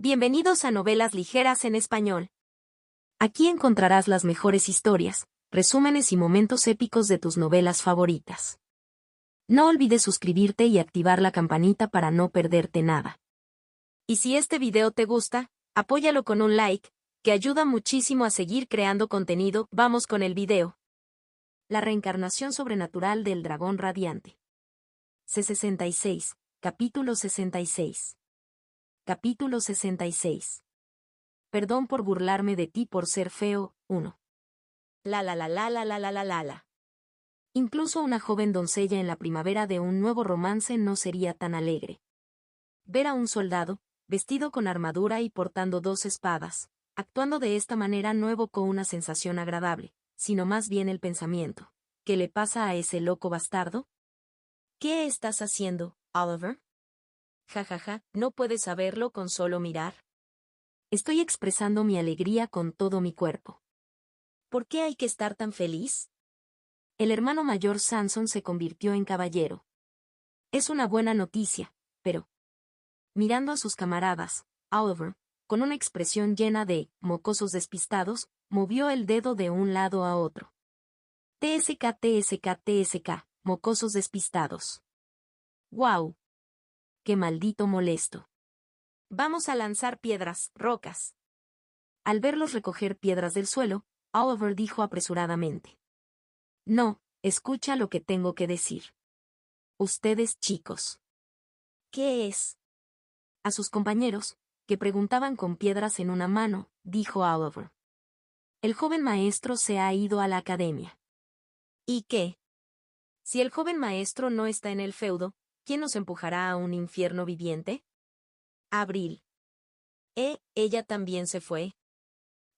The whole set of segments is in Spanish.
Bienvenidos a Novelas Ligeras en Español. Aquí encontrarás las mejores historias, resúmenes y momentos épicos de tus novelas favoritas. No olvides suscribirte y activar la campanita para no perderte nada. Y si este video te gusta, apóyalo con un like, que ayuda muchísimo a seguir creando contenido. Vamos con el video. La reencarnación sobrenatural del dragón radiante. C66, capítulo 66. Capítulo 66. Perdón por burlarme de ti por ser feo. 1. La. Incluso una joven doncella en la primavera de un nuevo romance no sería tan alegre. Ver a un soldado, vestido con armadura y portando 2 espadas, actuando de esta manera no evocó una sensación agradable, sino más bien el pensamiento: ¿qué le pasa a ese loco bastardo? ¿Qué estás haciendo, Oliver? Jajaja, ¿no puedes saberlo con solo mirar? Estoy expresando mi alegría con todo mi cuerpo. ¿Por qué hay que estar tan feliz? El hermano mayor Sanson se convirtió en caballero. Es una buena noticia, pero... Mirando a sus camaradas, Oliver, con una expresión llena de mocosos despistados, movió el dedo de un lado a otro. TSK, mocosos despistados. ¡Guau! ¡Qué maldito molesto! Vamos a lanzar piedras, rocas. Al verlos recoger piedras del suelo, Oliver dijo apresuradamente: No, escucha lo que tengo que decir. Ustedes chicos. ¿Qué es? A sus compañeros, que preguntaban con piedras en una mano, dijo Oliver: El joven maestro se ha ido a la academia. ¿Y qué? Si el joven maestro no está en el feudo, ¿quién nos empujará a un infierno viviente? Abril. Ella también se fue.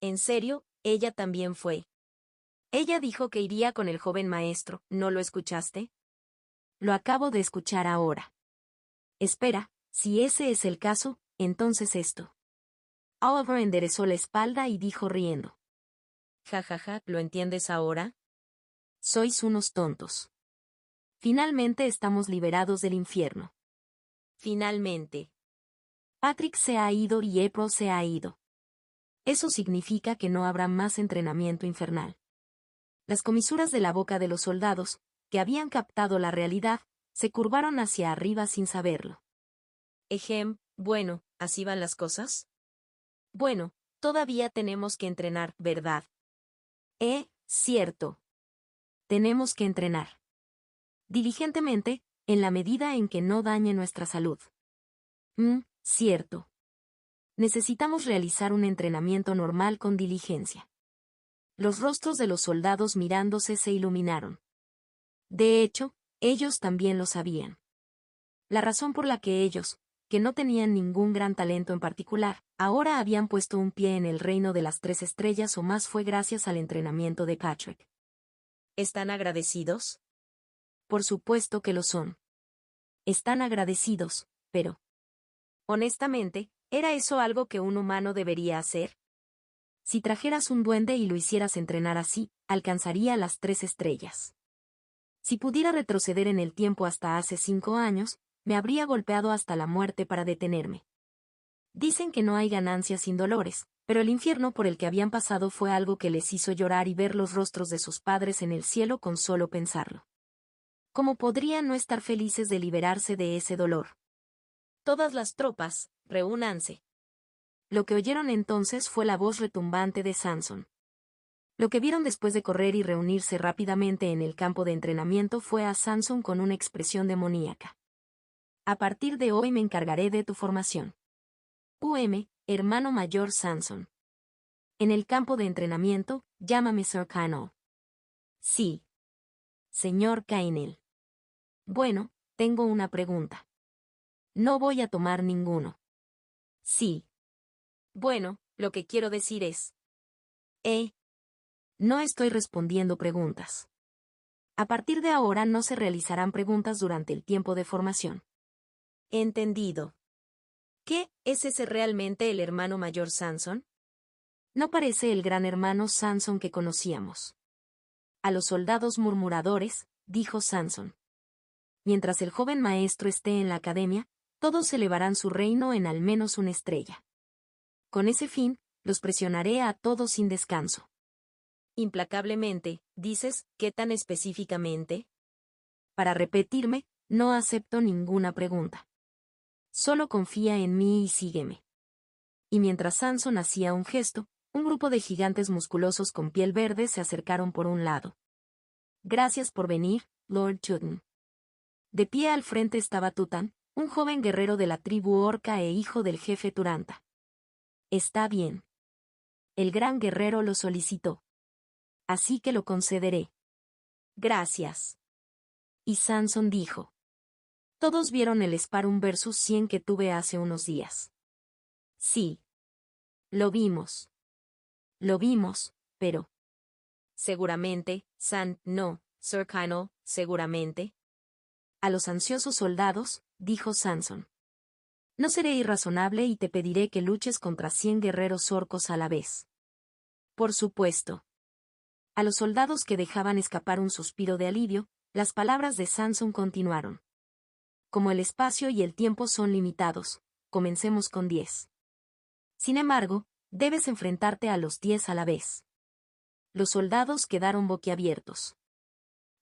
En serio, ella también fue. Ella dijo que iría con el joven maestro, ¿no lo escuchaste? Lo acabo de escuchar ahora. Espera, si ese es el caso, entonces esto. Oliver enderezó la espalda y dijo riendo: Jajaja, ¿lo entiendes ahora? Sois unos tontos. Finalmente estamos liberados del infierno. Finalmente. Patrick se ha ido y April se ha ido. Eso significa que no habrá más entrenamiento infernal. Las comisuras de la boca de los soldados, que habían captado la realidad, se curvaron hacia arriba sin saberlo. Bueno, ¿así van las cosas? Bueno, todavía tenemos que entrenar, ¿verdad? Cierto. Tenemos que entrenar. Diligentemente, en la medida en que no dañe nuestra salud. Cierto. Necesitamos realizar un entrenamiento normal con diligencia. Los rostros de los soldados mirándose se iluminaron. De hecho, ellos también lo sabían. La razón por la que ellos, que no tenían ningún gran talento en particular, ahora habían puesto un pie en el reino de las 3 estrellas o más fue gracias al entrenamiento de Patrick. ¿Están agradecidos? Por supuesto que lo son. Están agradecidos, pero... Honestamente, ¿era eso algo que un humano debería hacer? Si trajeras un duende y lo hicieras entrenar así, alcanzaría las 3 estrellas. Si pudiera retroceder en el tiempo hasta hace 5 años, me habría golpeado hasta la muerte para detenerme. Dicen que no hay ganancias sin dolores, pero el infierno por el que habían pasado fue algo que les hizo llorar y ver los rostros de sus padres en el cielo con solo pensarlo. ¿Cómo podrían no estar felices de liberarse de ese dolor? Todas las tropas, reúnanse. Lo que oyeron entonces fue la voz retumbante de Sanson. Lo que vieron después de correr y reunirse rápidamente en el campo de entrenamiento fue a Sanson con una expresión demoníaca. A partir de hoy me encargaré de tu formación. Hermano mayor Sanson. En el campo de entrenamiento, llámame Sir Kynel. Sí. Señor Kynel. Bueno, tengo una pregunta. No voy a tomar ninguno. Sí. Bueno, lo que quiero decir es... No estoy respondiendo preguntas. A partir de ahora no se realizarán preguntas durante el tiempo de formación. Entendido. ¿Qué? ¿Es ese realmente el hermano mayor Sanson? No parece el gran hermano Sanson que conocíamos. A los soldados murmuradores, dijo Sanson. Mientras el joven maestro esté en la academia, todos elevarán su reino en al menos 1 estrella. Con ese fin, los presionaré a todos sin descanso. Implacablemente, dices, ¿qué tan específicamente? Para repetirme, no acepto ninguna pregunta. Solo confía en mí y sígueme. Y mientras Samson hacía un gesto, un grupo de gigantes musculosos con piel verde se acercaron por un lado. Gracias por venir, Lord Tutan. De pie al frente estaba Tutan, un joven guerrero de la tribu orca e hijo del jefe Turanta. Está bien. El gran guerrero lo solicitó. Así que lo concederé. Gracias. Y Samson dijo. Todos vieron el Sparum vs 100 que tuve hace unos días. Sí. Lo vimos. Lo vimos, pero... Seguramente, no, Sir Kynal, seguramente. A los ansiosos soldados, dijo Samson. No seré irrazonable y te pediré que luches contra 100 guerreros orcos a la vez. Por supuesto. A los soldados que dejaban escapar un suspiro de alivio, las palabras de Samson continuaron. Como el espacio y el tiempo son limitados, comencemos con 10. Sin embargo, debes enfrentarte a los 10 a la vez. Los soldados quedaron boquiabiertos.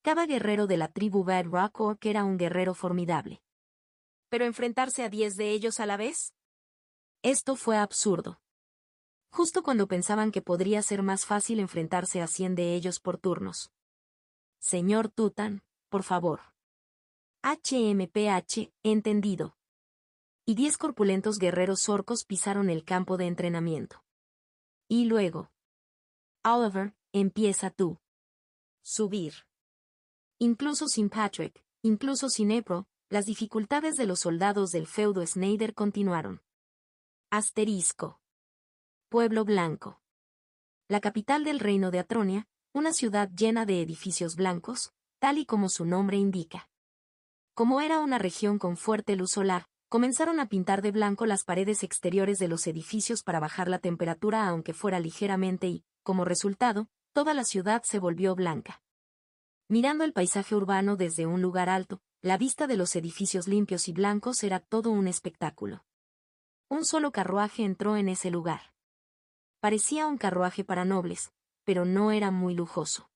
Cada guerrero de la tribu Bad Rock Orc era un guerrero formidable. ¿Pero enfrentarse a 10 de ellos a la vez? Esto fue absurdo. Justo cuando pensaban que podría ser más fácil enfrentarse a 100 de ellos por turnos. Señor Tutan, por favor. HMPH, entendido. Y 10 corpulentos guerreros orcos pisaron el campo de entrenamiento. Y luego. Oliver, empieza tú. Subir. Incluso sin Patrick, incluso sin April, las dificultades de los soldados del feudo Snyder continuaron. Asterisco. Pueblo Blanco. La capital del reino de Atronia, una ciudad llena de edificios blancos, tal y como su nombre indica. Como era una región con fuerte luz solar, comenzaron a pintar de blanco las paredes exteriores de los edificios para bajar la temperatura aunque fuera ligeramente y, como resultado, toda la ciudad se volvió blanca. Mirando el paisaje urbano desde un lugar alto, la vista de los edificios limpios y blancos era todo un espectáculo. Un solo carruaje entró en ese lugar. Parecía un carruaje para nobles, pero no era muy lujoso.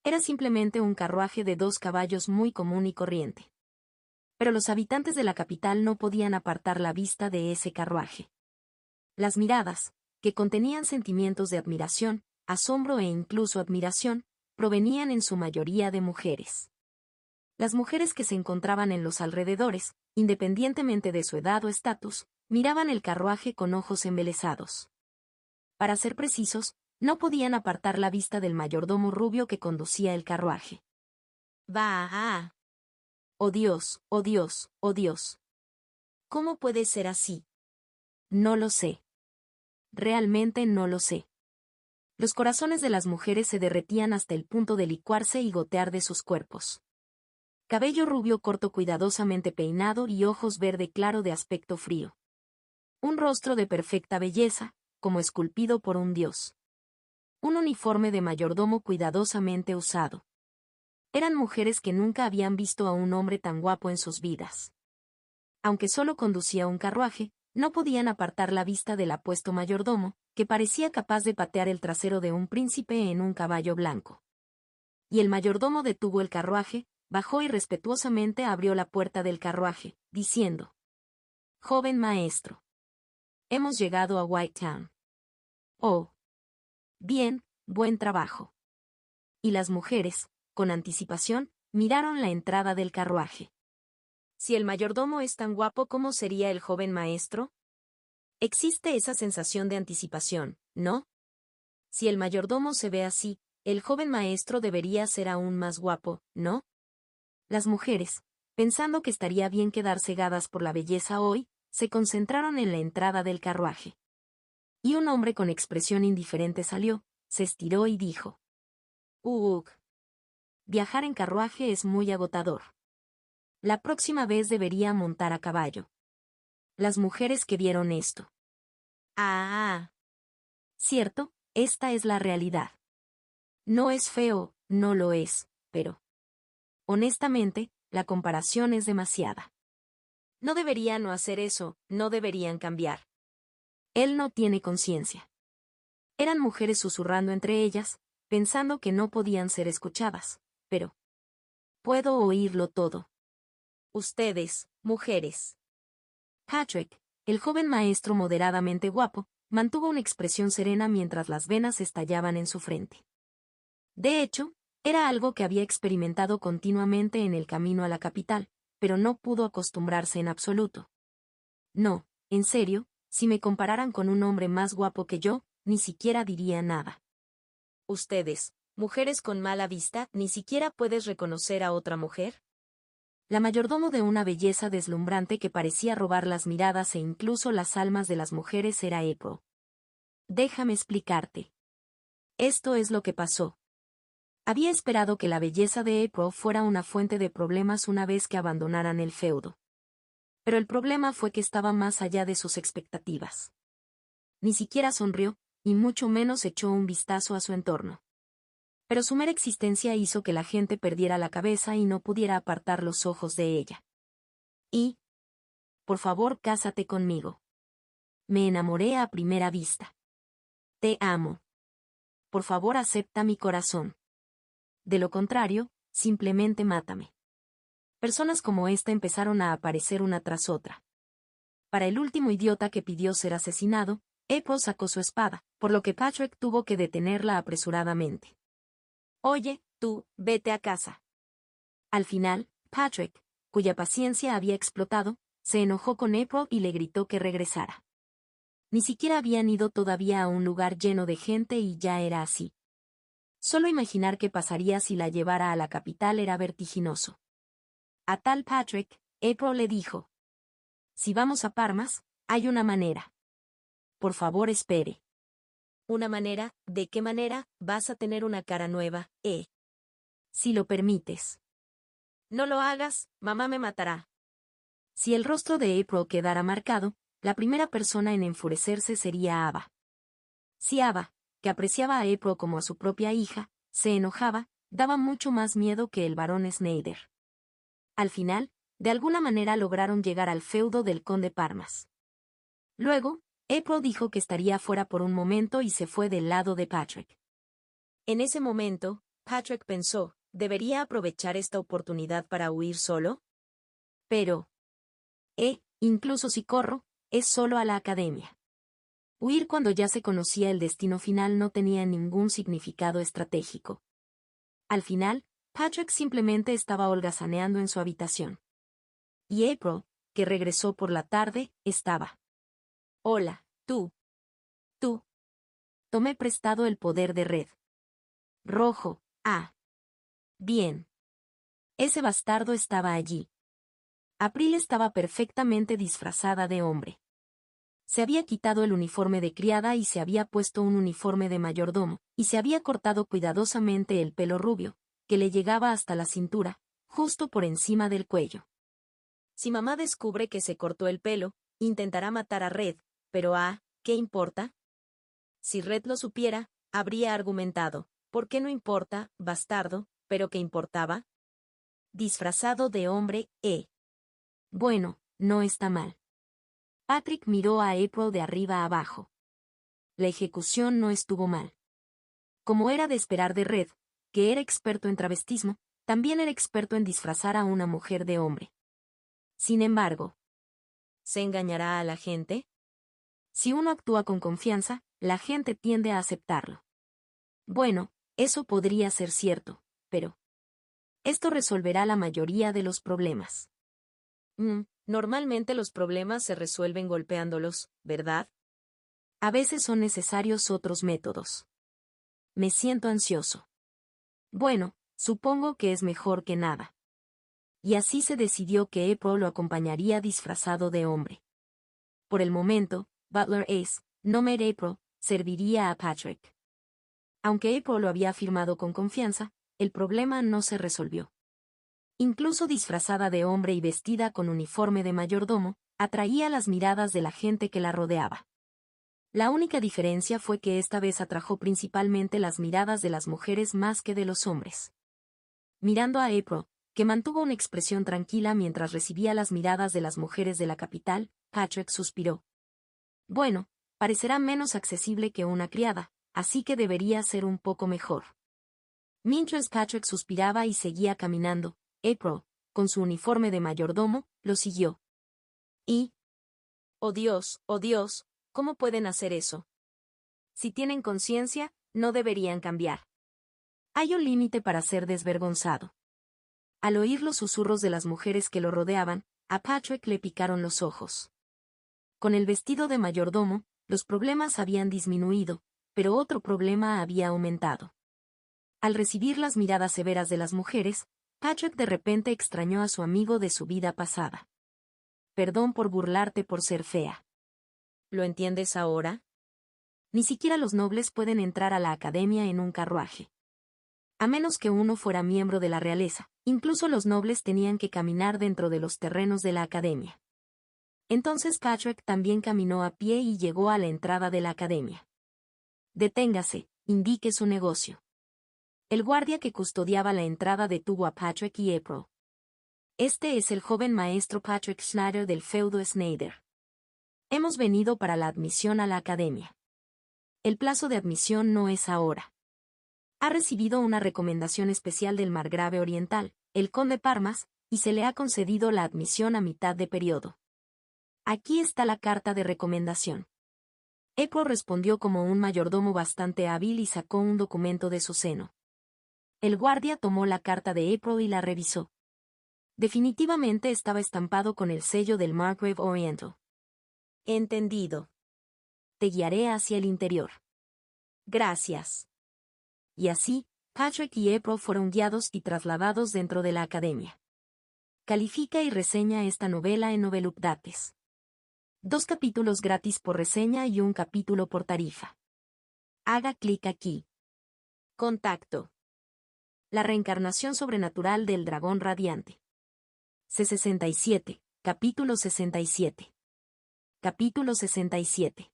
Era simplemente un carruaje de 2 caballos muy común y corriente. Pero los habitantes de la capital no podían apartar la vista de ese carruaje. Las miradas, que contenían sentimientos de admiración, asombro e incluso admiración, provenían en su mayoría de mujeres. Las mujeres que se encontraban en los alrededores, independientemente de su edad o estatus, miraban el carruaje con ojos embelesados. Para ser precisos, no podían apartar la vista del mayordomo rubio que conducía el carruaje. ¡Bah! ¡Oh Dios, oh Dios, oh Dios! ¿Cómo puede ser así? No lo sé. Realmente no lo sé. Los corazones de las mujeres se derretían hasta el punto de licuarse y gotear de sus cuerpos. Cabello rubio corto cuidadosamente peinado y ojos verde claro de aspecto frío. Un rostro de perfecta belleza, como esculpido por un dios. Un uniforme de mayordomo cuidadosamente usado. Eran mujeres que nunca habían visto a un hombre tan guapo en sus vidas. Aunque solo conducía un carruaje, no podían apartar la vista del apuesto mayordomo, que parecía capaz de patear el trasero de un príncipe en un caballo blanco. Y el mayordomo detuvo el carruaje, bajó y respetuosamente abrió la puerta del carruaje, diciendo: «Joven maestro. Hemos llegado a Whitetown». «Oh. Bien, buen trabajo». Y las mujeres, con anticipación, miraron la entrada del carruaje. Si el mayordomo es tan guapo, ¿cómo sería el joven maestro? Existe esa sensación de anticipación, ¿no? Si el mayordomo se ve así, el joven maestro debería ser aún más guapo, ¿no? Las mujeres, pensando que estaría bien quedar cegadas por la belleza hoy, se concentraron en la entrada del carruaje. Y un hombre con expresión indiferente salió, se estiró y dijo: «Ugh. Viajar en carruaje es muy agotador. La próxima vez debería montar a caballo». Las mujeres que vieron esto. Ah. Cierto, esta es la realidad. No es feo, no lo es, pero... honestamente, la comparación es demasiada. No deberían no hacer eso, no deberían cambiar. Él no tiene conciencia. Eran mujeres susurrando entre ellas, pensando que no podían ser escuchadas, pero puedo oírlo todo. Ustedes, mujeres. Patrick, el joven maestro moderadamente guapo, mantuvo una expresión serena mientras las venas estallaban en su frente. De hecho, era algo que había experimentado continuamente en el camino a la capital, pero no pudo acostumbrarse en absoluto. No, en serio, si me compararan con un hombre más guapo que yo, ni siquiera diría nada. Ustedes, mujeres con mala vista, ¿ni siquiera puedes reconocer a otra mujer? La mayordomo de una belleza deslumbrante que parecía robar las miradas e incluso las almas de las mujeres era April. Déjame explicarte. Esto es lo que pasó. Había esperado que la belleza de April fuera una fuente de problemas una vez que abandonaran el feudo. Pero el problema fue que estaba más allá de sus expectativas. Ni siquiera sonrió, y mucho menos echó un vistazo a su entorno. Pero su mera existencia hizo que la gente perdiera la cabeza y no pudiera apartar los ojos de ella. Y, por favor, cásate conmigo. Me enamoré a primera vista. Te amo. Por favor, acepta mi corazón. De lo contrario, simplemente mátame. Personas como esta empezaron a aparecer una tras otra. Para el último idiota que pidió ser asesinado, April sacó su espada, por lo que Patrick tuvo que detenerla apresuradamente. Oye, tú, vete a casa. Al final, Patrick, cuya paciencia había explotado, se enojó con April y le gritó que regresara. Ni siquiera habían ido todavía a un lugar lleno de gente y ya era así. Solo imaginar qué pasaría si la llevara a la capital era vertiginoso. A tal Patrick, April le dijo: si vamos a Parmas, hay una manera. Por favor, espere. ¿Una manera? ¿De qué manera? Vas a tener una cara nueva, Si lo permites. No lo hagas, mamá me matará. Si el rostro de April quedara marcado, la primera persona en enfurecerse sería Ava. Si Ava, que apreciaba a April como a su propia hija, se enojaba, daba mucho más miedo que el barón Schneider. Al final, de alguna manera lograron llegar al feudo del conde Parmas. Luego, April dijo que estaría fuera por un momento y se fue del lado de Patrick. En ese momento, Patrick pensó, ¿debería aprovechar esta oportunidad para huir solo? Pero, incluso si corro, es solo a la academia. Huir cuando ya se conocía el destino final no tenía ningún significado estratégico. Al final, Patrick simplemente estaba holgazaneando en su habitación. Y April, que regresó por la tarde, estaba. Hola, tú. Tomé prestado el poder de Red. Rojo, bien. Ese bastardo estaba allí. April estaba perfectamente disfrazada de hombre. Se había quitado el uniforme de criada y se había puesto un uniforme de mayordomo, y se había cortado cuidadosamente el pelo rubio, que le llegaba hasta la cintura, justo por encima del cuello. Si mamá descubre que se cortó el pelo, intentará matar a Red, pero ¿qué importa? Si Red lo supiera, habría argumentado, ¿por qué no importa, bastardo, pero qué importaba? Disfrazado de hombre, Bueno, no está mal. Patrick miró a April de arriba a abajo. La ejecución no estuvo mal. Como era de esperar de Red, que era experto en travestismo, también era experto en disfrazar a una mujer de hombre. Sin embargo, ¿se engañará a la gente? Si uno actúa con confianza, la gente tiende a aceptarlo. Bueno, eso podría ser cierto, pero esto resolverá la mayoría de los problemas. Normalmente los problemas se resuelven golpeándolos, ¿verdad? A veces son necesarios otros métodos. Me siento ansioso. Bueno, supongo que es mejor que nada. Y así se decidió que April lo acompañaría disfrazado de hombre. Por el momento, Butler Ace, no Mer April, serviría a Patrick. Aunque April lo había afirmado con confianza, el problema no se resolvió. Incluso disfrazada de hombre y vestida con uniforme de mayordomo, atraía las miradas de la gente que la rodeaba. La única diferencia fue que esta vez atrajo principalmente las miradas de las mujeres más que de los hombres. Mirando a April, que mantuvo una expresión tranquila mientras recibía las miradas de las mujeres de la capital, Patrick suspiró. Bueno, parecerá menos accesible que una criada, así que debería ser un poco mejor. Mientras Patrick suspiraba y seguía caminando, April, con su uniforme de mayordomo, lo siguió. Y... oh Dios, ¿cómo pueden hacer eso? Si tienen conciencia, no deberían cambiar. Hay un límite para ser desvergonzado. Al oír los susurros de las mujeres que lo rodeaban, a Patrick le picaron los ojos. Con el vestido de mayordomo, los problemas habían disminuido, pero otro problema había aumentado. Al recibir las miradas severas de las mujeres, Patrick de repente extrañó a su amigo de su vida pasada. Perdón por burlarte por ser fea. ¿Lo entiendes ahora? Ni siquiera los nobles pueden entrar a la academia en un carruaje. A menos que uno fuera miembro de la realeza, incluso los nobles tenían que caminar dentro de los terrenos de la academia. Entonces Patrick también caminó a pie y llegó a la entrada de la academia. Deténgase, indique su negocio. El guardia que custodiaba la entrada detuvo a Patrick y April. Este es el joven maestro Patrick Schneider del feudo Schneider. Hemos venido para la admisión a la academia. El plazo de admisión no es ahora. Ha recibido una recomendación especial del margrave oriental, el conde Parmas, y se le ha concedido la admisión a mitad de periodo. Aquí está la carta de recomendación. April respondió como un mayordomo bastante hábil y sacó un documento de su seno. El guardia tomó la carta de April y la revisó. Definitivamente estaba estampado con el sello del Margrave Oriental. Entendido. Te guiaré hacia el interior. Gracias. Y así, Patrick y April fueron guiados y trasladados dentro de la academia. Califica y reseña esta novela en Novelupdates. 2 capítulos gratis por reseña y un capítulo por tarifa. Haga clic aquí. Contacto. La reencarnación sobrenatural del dragón radiante. C67, capítulo 67. Capítulo 67.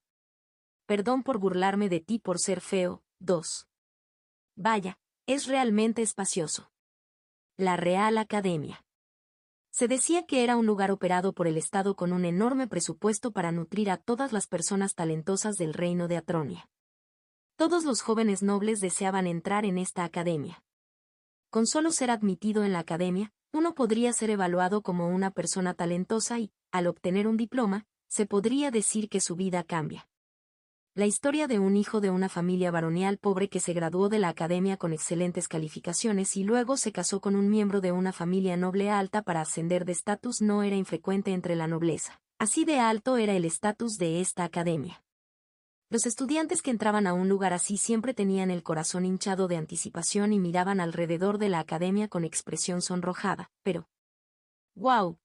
Perdón por burlarme de ti por ser feo, 2. Vaya, es realmente espacioso. La Real Academia. Se decía que era un lugar operado por el Estado con un enorme presupuesto para nutrir a todas las personas talentosas del reino de Atronia. Todos los jóvenes nobles deseaban entrar en esta academia. Con solo ser admitido en la academia, uno podría ser evaluado como una persona talentosa y, al obtener un diploma, se podría decir que su vida cambia. La historia de un hijo de una familia baronial pobre que se graduó de la academia con excelentes calificaciones y luego se casó con un miembro de una familia noble alta para ascender de estatus no era infrecuente entre la nobleza. Así de alto era el estatus de esta academia. Los estudiantes que entraban a un lugar así siempre tenían el corazón hinchado de anticipación y miraban alrededor de la academia con expresión sonrojada, pero... ¡Guau!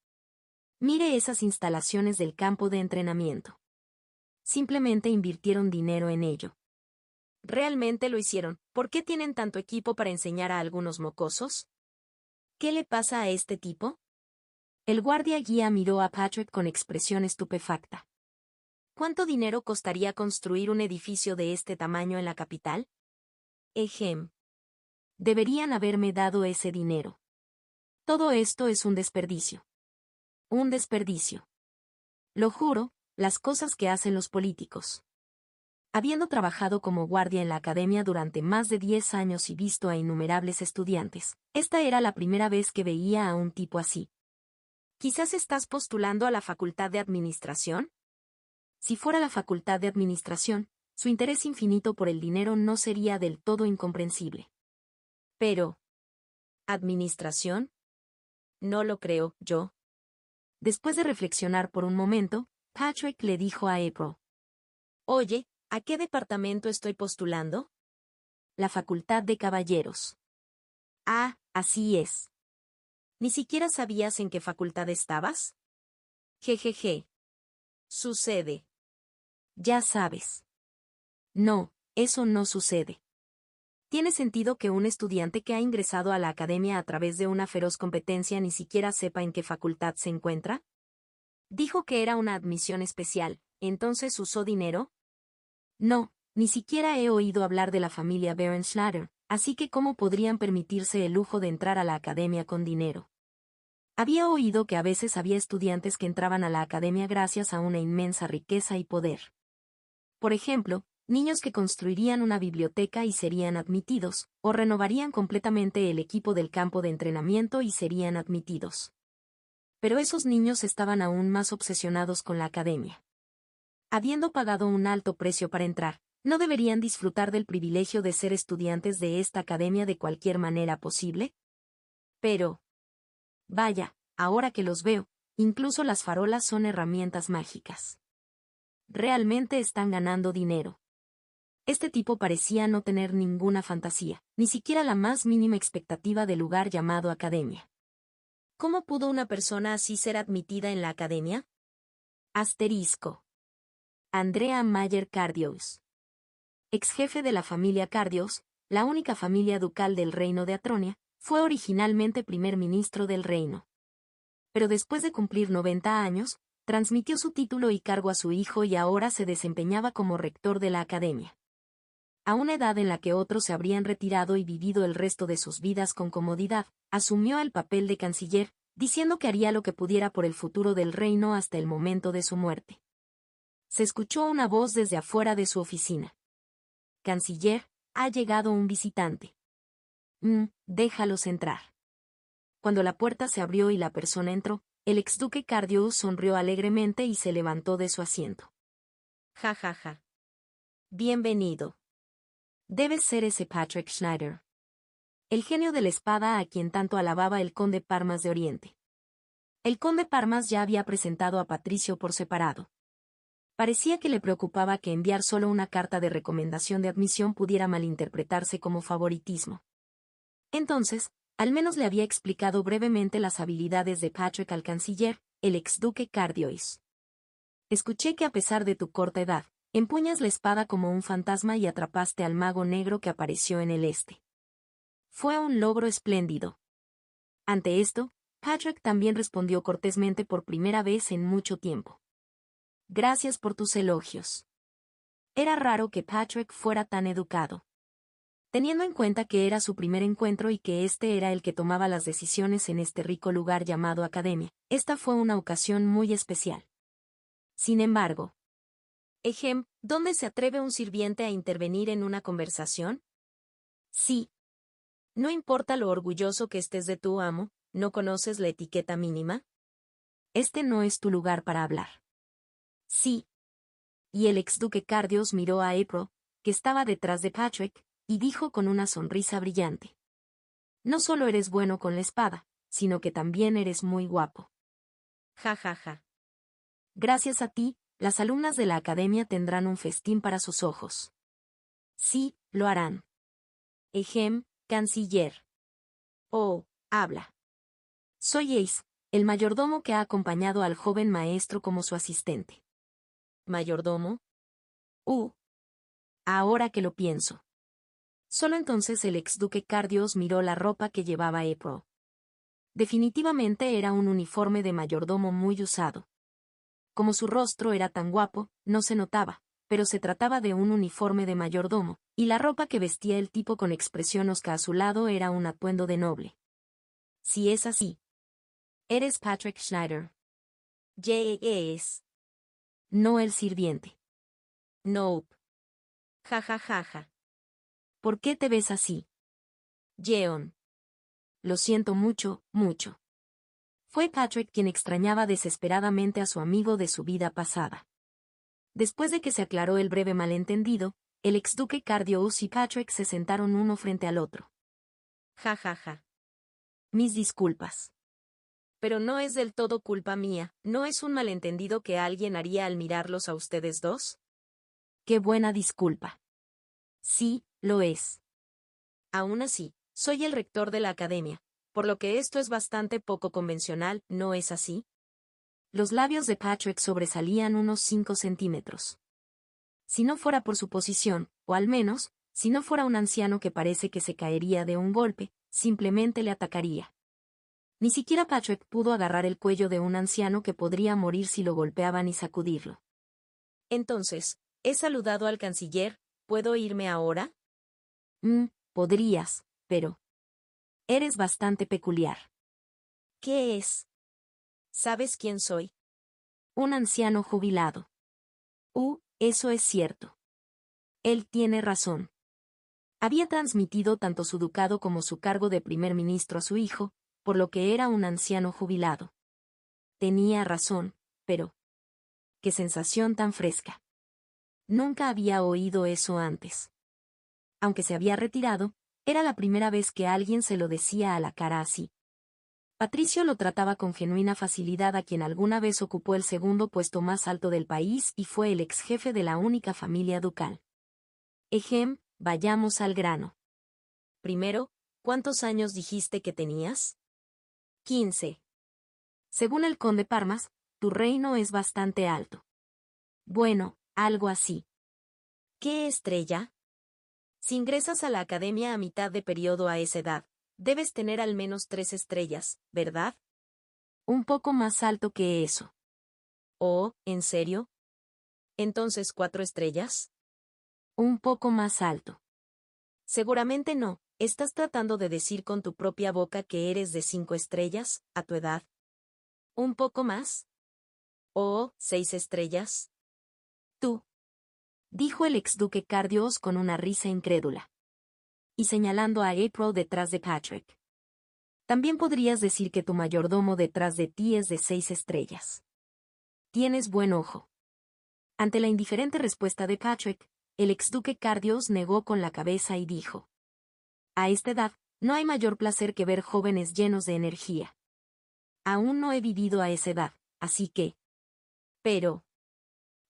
Mire esas instalaciones del campo de entrenamiento. Simplemente invirtieron dinero en ello. ¿Realmente lo hicieron? ¿Por qué tienen tanto equipo para enseñar a algunos mocosos? ¿Qué le pasa a este tipo? El guardia guía miró a Patrick con expresión estupefacta. ¿Cuánto dinero costaría construir un edificio de este tamaño en la capital? Ejem. Deberían haberme dado ese dinero. Todo esto es un desperdicio. Un desperdicio. Lo juro, las cosas que hacen los políticos. Habiendo trabajado como guardia en la academia durante más de 10 años y visto a innumerables estudiantes, esta era la primera vez que veía a un tipo así. ¿Quizás estás postulando a la Facultad de Administración? Si fuera la Facultad de Administración, su interés infinito por el dinero no sería del todo incomprensible. Pero... ¿Administración? No lo creo, yo. Después de reflexionar por un momento, Patrick le dijo a April. Oye, ¿a qué departamento estoy postulando? La Facultad de Caballeros. Ah, así es. ¿Ni siquiera sabías en qué facultad estabas? Jejeje. Sucede. Ya sabes. No, eso no sucede. ¿Tiene sentido que un estudiante que ha ingresado a la academia a través de una feroz competencia ni siquiera sepa en qué facultad se encuentra? Dijo que era una admisión especial, ¿entonces usó dinero? No, ni siquiera he oído hablar de la familia Berenschneider, así que ¿cómo podrían permitirse el lujo de entrar a la academia con dinero? Había oído que a veces había estudiantes que entraban a la academia gracias a una inmensa riqueza y poder. Por ejemplo, niños que construirían una biblioteca y serían admitidos, o renovarían completamente el equipo del campo de entrenamiento y serían admitidos. Pero esos niños estaban aún más obsesionados con la academia. Habiendo pagado un alto precio para entrar, ¿no deberían disfrutar del privilegio de ser estudiantes de esta academia de cualquier manera posible? Pero, vaya, ahora que los veo, incluso las farolas son herramientas mágicas. Realmente están ganando dinero. Este tipo parecía no tener ninguna fantasía, ni siquiera la más mínima expectativa del lugar llamado academia. ¿Cómo pudo una persona así ser admitida en la academia? Asterisco. Andrea Mayer Cardios. Ex jefe de la familia Cardios, la única familia ducal del reino de Atronia, fue originalmente primer ministro del reino. Pero después de cumplir 90 años, transmitió su título y cargo a su hijo y ahora se desempeñaba como rector de la academia. A una edad en la que otros se habrían retirado y vivido el resto de sus vidas con comodidad, asumió el papel de canciller, diciendo que haría lo que pudiera por el futuro del reino hasta el momento de su muerte. Se escuchó una voz desde afuera de su oficina. Canciller, ha llegado un visitante. Déjalos entrar. Cuando la puerta se abrió y la persona entró, el exduque Cardius sonrió alegremente y se levantó de su asiento. Ja ja ja. Bienvenido. Debe ser ese Patrick Schneider. El genio de la espada a quien tanto alababa el conde Parmas de Oriente. El conde Parmas ya había presentado a Patricio por separado. Parecía que le preocupaba que enviar solo una carta de recomendación de admisión pudiera malinterpretarse como favoritismo. Entonces, al menos le había explicado brevemente las habilidades de Patrick al canciller, el exduque Cardios. Escuché que a pesar de tu corta edad, empuñas la espada como un fantasma y atrapaste al mago negro que apareció en el este. Fue un logro espléndido. Ante esto, Patrick también respondió cortésmente por primera vez en mucho tiempo. Gracias por tus elogios. Era raro que Patrick fuera tan educado. Teniendo en cuenta que era su primer encuentro y que este era el que tomaba las decisiones en este rico lugar llamado academia, esta fue una ocasión muy especial. Sin embargo, ¿dónde se atreve un sirviente a intervenir en una conversación? Sí. No importa lo orgulloso que estés de tu amo, ¿no conoces la etiqueta mínima? Este no es tu lugar para hablar. Sí. Y el exduque Cardios miró a April, que estaba detrás de Patrick, y dijo con una sonrisa brillante. No solo eres bueno con la espada, sino que también eres muy guapo. Ja ja ja. Gracias a ti, las alumnas de la academia tendrán un festín para sus ojos. Sí, lo harán. Canciller. Oh, habla. Soy Ace, el mayordomo que ha acompañado al joven maestro como su asistente. ¿Mayordomo? Ahora que lo pienso. Solo entonces el exduque Cardios miró la ropa que llevaba April. Definitivamente era un uniforme de mayordomo muy usado. Como su rostro era tan guapo, no se notaba, pero se trataba de un uniforme de mayordomo, y la ropa que vestía el tipo con expresión hosca a su lado era un atuendo de noble. Si es así. Eres Patrick Schneider. Es. No el sirviente. Nope. Ja ja ja ja. ¿Por qué te ves así? Jeon. Lo siento mucho, mucho. Fue Patrick quien extrañaba desesperadamente a su amigo de su vida pasada. Después de que se aclaró el breve malentendido, el exduque Cardios y Patrick se sentaron uno frente al otro. Ja ja ja. Mis disculpas. Pero no es del todo culpa mía, ¿no es un malentendido que alguien haría al mirarlos a ustedes dos? Qué buena disculpa. Sí, lo es. Aún así, soy el rector de la academia, por lo que esto es bastante poco convencional, ¿no es así? Los labios de Patrick sobresalían unos 5 centímetros. Si no fuera por su posición, o al menos, si no fuera un anciano que parece que se caería de un golpe, simplemente le atacaría. Ni siquiera Patrick pudo agarrar el cuello de un anciano que podría morir si lo golpeaban y sacudirlo. Entonces, he saludado al canciller, ¿puedo irme ahora? Podrías, pero... Eres bastante peculiar. ¿Qué es? ¿Sabes quién soy? Un anciano jubilado. eso es cierto. Él tiene razón. Había transmitido tanto su ducado como su cargo de primer ministro a su hijo, por lo que era un anciano jubilado. Tenía razón, pero... ¡qué sensación tan fresca! Nunca había oído eso antes. Aunque se había retirado, era la primera vez que alguien se lo decía a la cara así. Patricio lo trataba con genuina facilidad a quien alguna vez ocupó el segundo puesto más alto del país y fue el ex jefe de la única familia ducal. Vayamos al grano. Primero, ¿cuántos años dijiste que tenías? 15. Según el conde Parmas, tu reino es bastante alto. Bueno, algo así. ¿Qué estrella? Si ingresas a la academia a mitad de periodo a esa edad, debes tener al menos 3 estrellas, ¿verdad? Un poco más alto que eso. Oh, ¿en serio? ¿Entonces 4 estrellas? Un poco más alto. Seguramente no, estás tratando de decir con tu propia boca que eres de 5 estrellas, a tu edad. ¿Un poco más? Oh, 6 estrellas. Tú. Dijo el exduque Cardios con una risa incrédula. Y señalando a April detrás de Patrick. También podrías decir que tu mayordomo detrás de ti es de 6 estrellas. Tienes buen ojo. Ante la indiferente respuesta de Patrick, el exduque Cardios negó con la cabeza y dijo: a esta edad, no hay mayor placer que ver jóvenes llenos de energía. Aún no he vivido a esa edad, así que... Pero...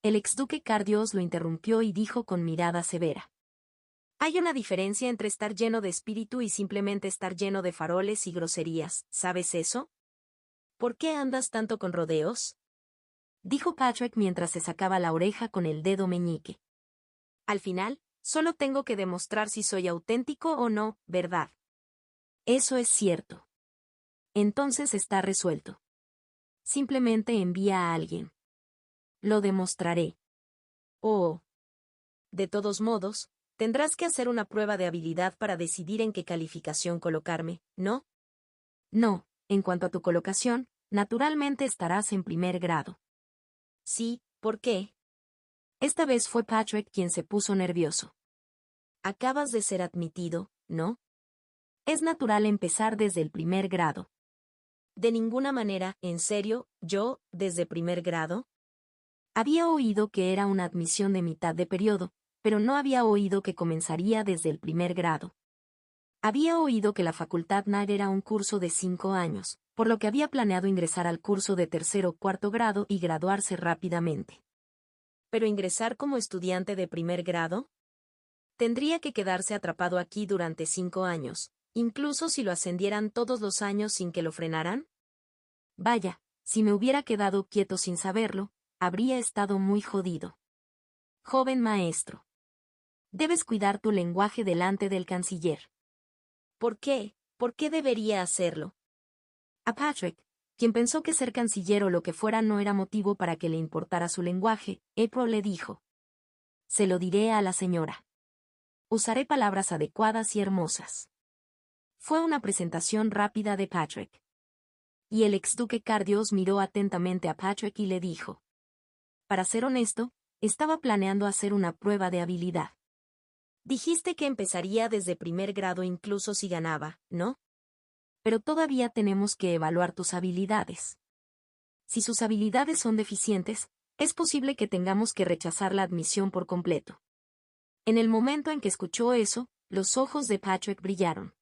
El exduque Cardios lo interrumpió y dijo con mirada severa: hay una diferencia entre estar lleno de espíritu y simplemente estar lleno de faroles y groserías, ¿sabes eso? ¿Por qué andas tanto con rodeos? Dijo Patrick mientras se sacaba la oreja con el dedo meñique. Al final, solo tengo que demostrar si soy auténtico o no, ¿verdad? Eso es cierto. Entonces está resuelto. Simplemente envía a alguien. Lo demostraré. Oh. De todos modos, tendrás que hacer una prueba de habilidad para decidir en qué calificación colocarme, ¿no? No, en cuanto a tu colocación, naturalmente estarás en primer grado. Sí, ¿por qué? Esta vez fue Patrick quien se puso nervioso. Acabas de ser admitido, ¿no? Es natural empezar desde el primer grado. De ninguna manera, en serio, yo, desde primer grado. Había oído que era una admisión de mitad de periodo, pero no había oído que comenzaría desde el primer grado. Había oído que la facultad NAR era un curso de 5 años, por lo que había planeado ingresar al curso de tercer o cuarto grado y graduarse rápidamente. ¿Pero ingresar como estudiante de primer grado? Tendría que quedarse atrapado aquí durante 5 años, incluso si lo ascendieran todos los años sin que lo frenaran. Vaya, si me hubiera quedado quieto sin saberlo, habría estado muy jodido. Joven maestro. Debes cuidar tu lenguaje delante del canciller. ¿Por qué? ¿Por qué debería hacerlo? A Patrick, quien pensó que ser canciller o lo que fuera no era motivo para que le importara su lenguaje, April le dijo: se lo diré a la señora. Usaré palabras adecuadas y hermosas. Fue una presentación rápida de Patrick. Y el exduque Cardios miró atentamente a Patrick y le dijo: para ser honesto, estaba planeando hacer una prueba de habilidad. Dijiste que empezaría desde primer grado incluso si ganaba, ¿no? Pero todavía tenemos que evaluar tus habilidades. Si sus habilidades son deficientes, es posible que tengamos que rechazar la admisión por completo. En el momento en que escuchó eso, los ojos de Patrick brillaron.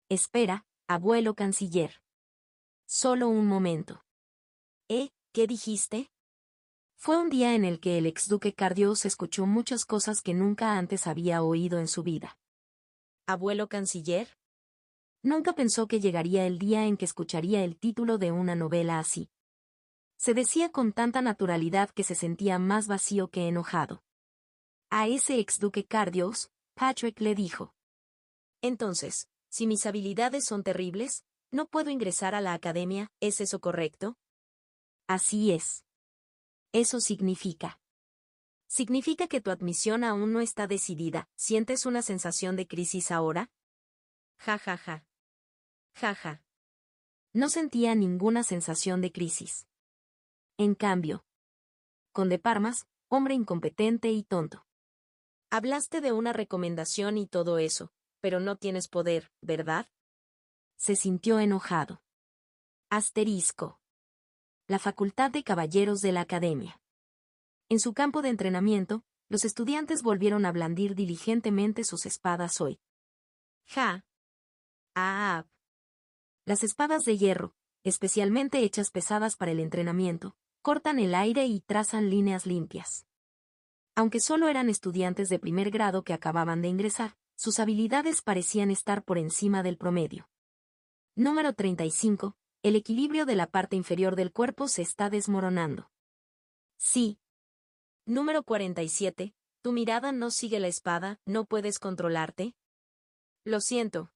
Espera, abuelo canciller. Solo un momento. ¿Qué dijiste? Fue un día en el que el exduque Cardios escuchó muchas cosas que nunca antes había oído en su vida. ¿Abuelo canciller? Nunca pensó que llegaría el día en que escucharía el título de una novela así. Se decía con tanta naturalidad que se sentía más vacío que enojado. A ese exduque Cardios, Patrick le dijo: entonces, si mis habilidades son terribles, no puedo ingresar a la academia, ¿es eso correcto? Así es. Eso significa. ¿Significa que tu admisión aún no está decidida? ¿Sientes una sensación de crisis ahora? Ja ja ja. Ja ja. No sentía ninguna sensación de crisis. En cambio, conde Parmas, hombre incompetente y tonto. Hablaste de una recomendación y todo eso, pero no tienes poder, ¿verdad? Se sintió enojado. Asterisco. La Facultad de Caballeros de la Academia. En su campo de entrenamiento, los estudiantes volvieron a blandir diligentemente sus espadas hoy. Ja. Ah. Las espadas de hierro, especialmente hechas pesadas para el entrenamiento, cortan el aire y trazan líneas limpias. Aunque solo eran estudiantes de primer grado que acababan de ingresar, sus habilidades parecían estar por encima del promedio. Número 35. El equilibrio de la parte inferior del cuerpo se está desmoronando. Sí. Número 47. Tu mirada no sigue la espada, ¿no puedes controlarte? Lo siento.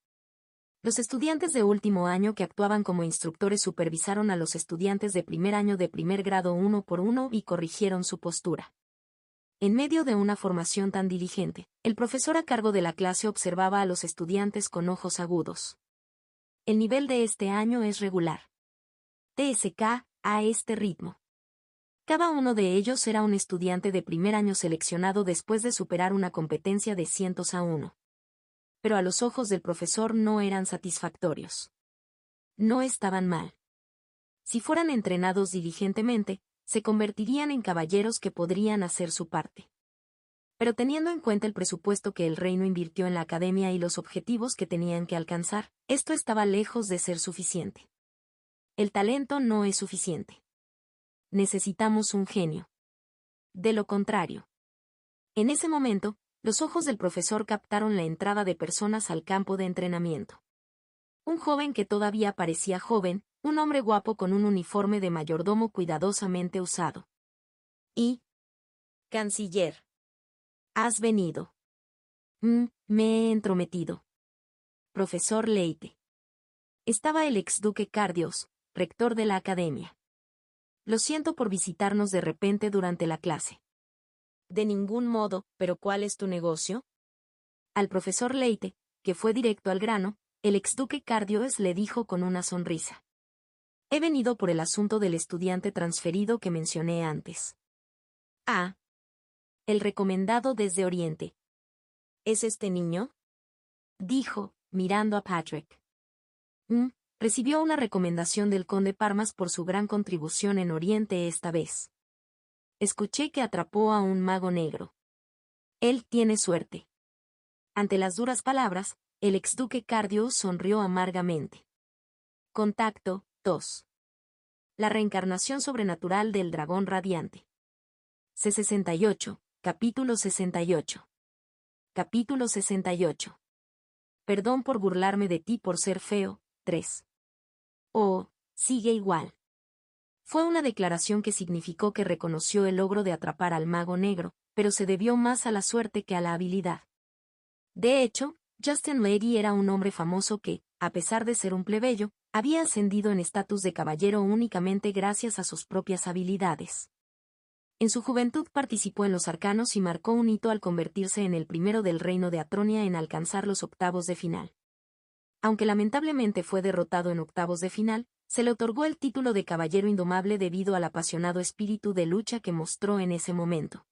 Los estudiantes de último año que actuaban como instructores supervisaron a los estudiantes de primer año de primer grado uno por uno y corrigieron su postura. En medio de una formación tan diligente, el profesor a cargo de la clase observaba a los estudiantes con ojos agudos. El nivel de este año es regular. TSK, a este ritmo. Cada uno de ellos era un estudiante de primer año seleccionado después de superar una competencia de 100-1. Pero a los ojos del profesor no eran satisfactorios. No estaban mal. Si fueran entrenados diligentemente, se convertirían en caballeros que podrían hacer su parte. Pero teniendo en cuenta el presupuesto que el reino invirtió en la academia y los objetivos que tenían que alcanzar, esto estaba lejos de ser suficiente. El talento no es suficiente. Necesitamos un genio. De lo contrario. En ese momento, los ojos del profesor captaron la entrada de personas al campo de entrenamiento. Un joven que todavía parecía joven, un hombre guapo con un uniforme de mayordomo cuidadosamente usado. Y... Canciller. Has venido. Me he entrometido. Profesor Leite. Estaba el exduque Cardios, rector de la academia. Lo siento por visitarnos de repente durante la clase. De ningún modo, pero ¿cuál es tu negocio? Al profesor Leite, que fue directo al grano, el exduque Cardios le dijo con una sonrisa. He venido por el asunto del estudiante transferido que mencioné antes. Ah. El recomendado desde Oriente. ¿Es este niño? Dijo, mirando a Patrick. Recibió una recomendación del conde Parmas por su gran contribución en Oriente esta vez. Escuché que atrapó a un mago negro. Él tiene suerte. Ante las duras palabras, el exduque Cardios sonrió amargamente. Contacto 2. La reencarnación sobrenatural del dragón radiante. C68, capítulo 68. Capítulo 68. Perdón por burlarme de ti por ser feo, 3. Oh, sigue igual. Fue una declaración que significó que reconoció el logro de atrapar al mago negro, pero se debió más a la suerte que a la habilidad. De hecho, Justin Lady era un hombre famoso que, a pesar de ser un plebeyo, había ascendido en estatus de caballero únicamente gracias a sus propias habilidades. En su juventud participó en los arcanos y marcó un hito al convertirse en el primero del reino de Atronia en alcanzar los octavos de final. Aunque lamentablemente fue derrotado en octavos de final, se le otorgó el título de caballero indomable debido al apasionado espíritu de lucha que mostró en ese momento.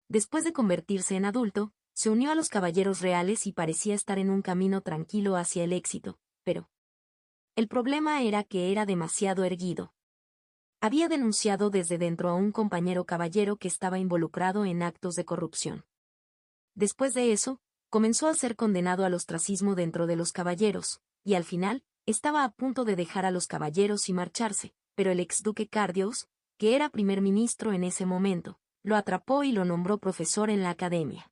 Después de convertirse en adulto, se unió a los caballeros reales y parecía estar en un camino tranquilo hacia el éxito, pero el problema era que era demasiado erguido. Había denunciado desde dentro a un compañero caballero que estaba involucrado en actos de corrupción. Después de eso, comenzó a ser condenado al ostracismo dentro de los caballeros, y al final, estaba a punto de dejar a los caballeros y marcharse, pero el exduque Cardios, que era primer ministro en ese momento, lo atrapó y lo nombró profesor en la academia.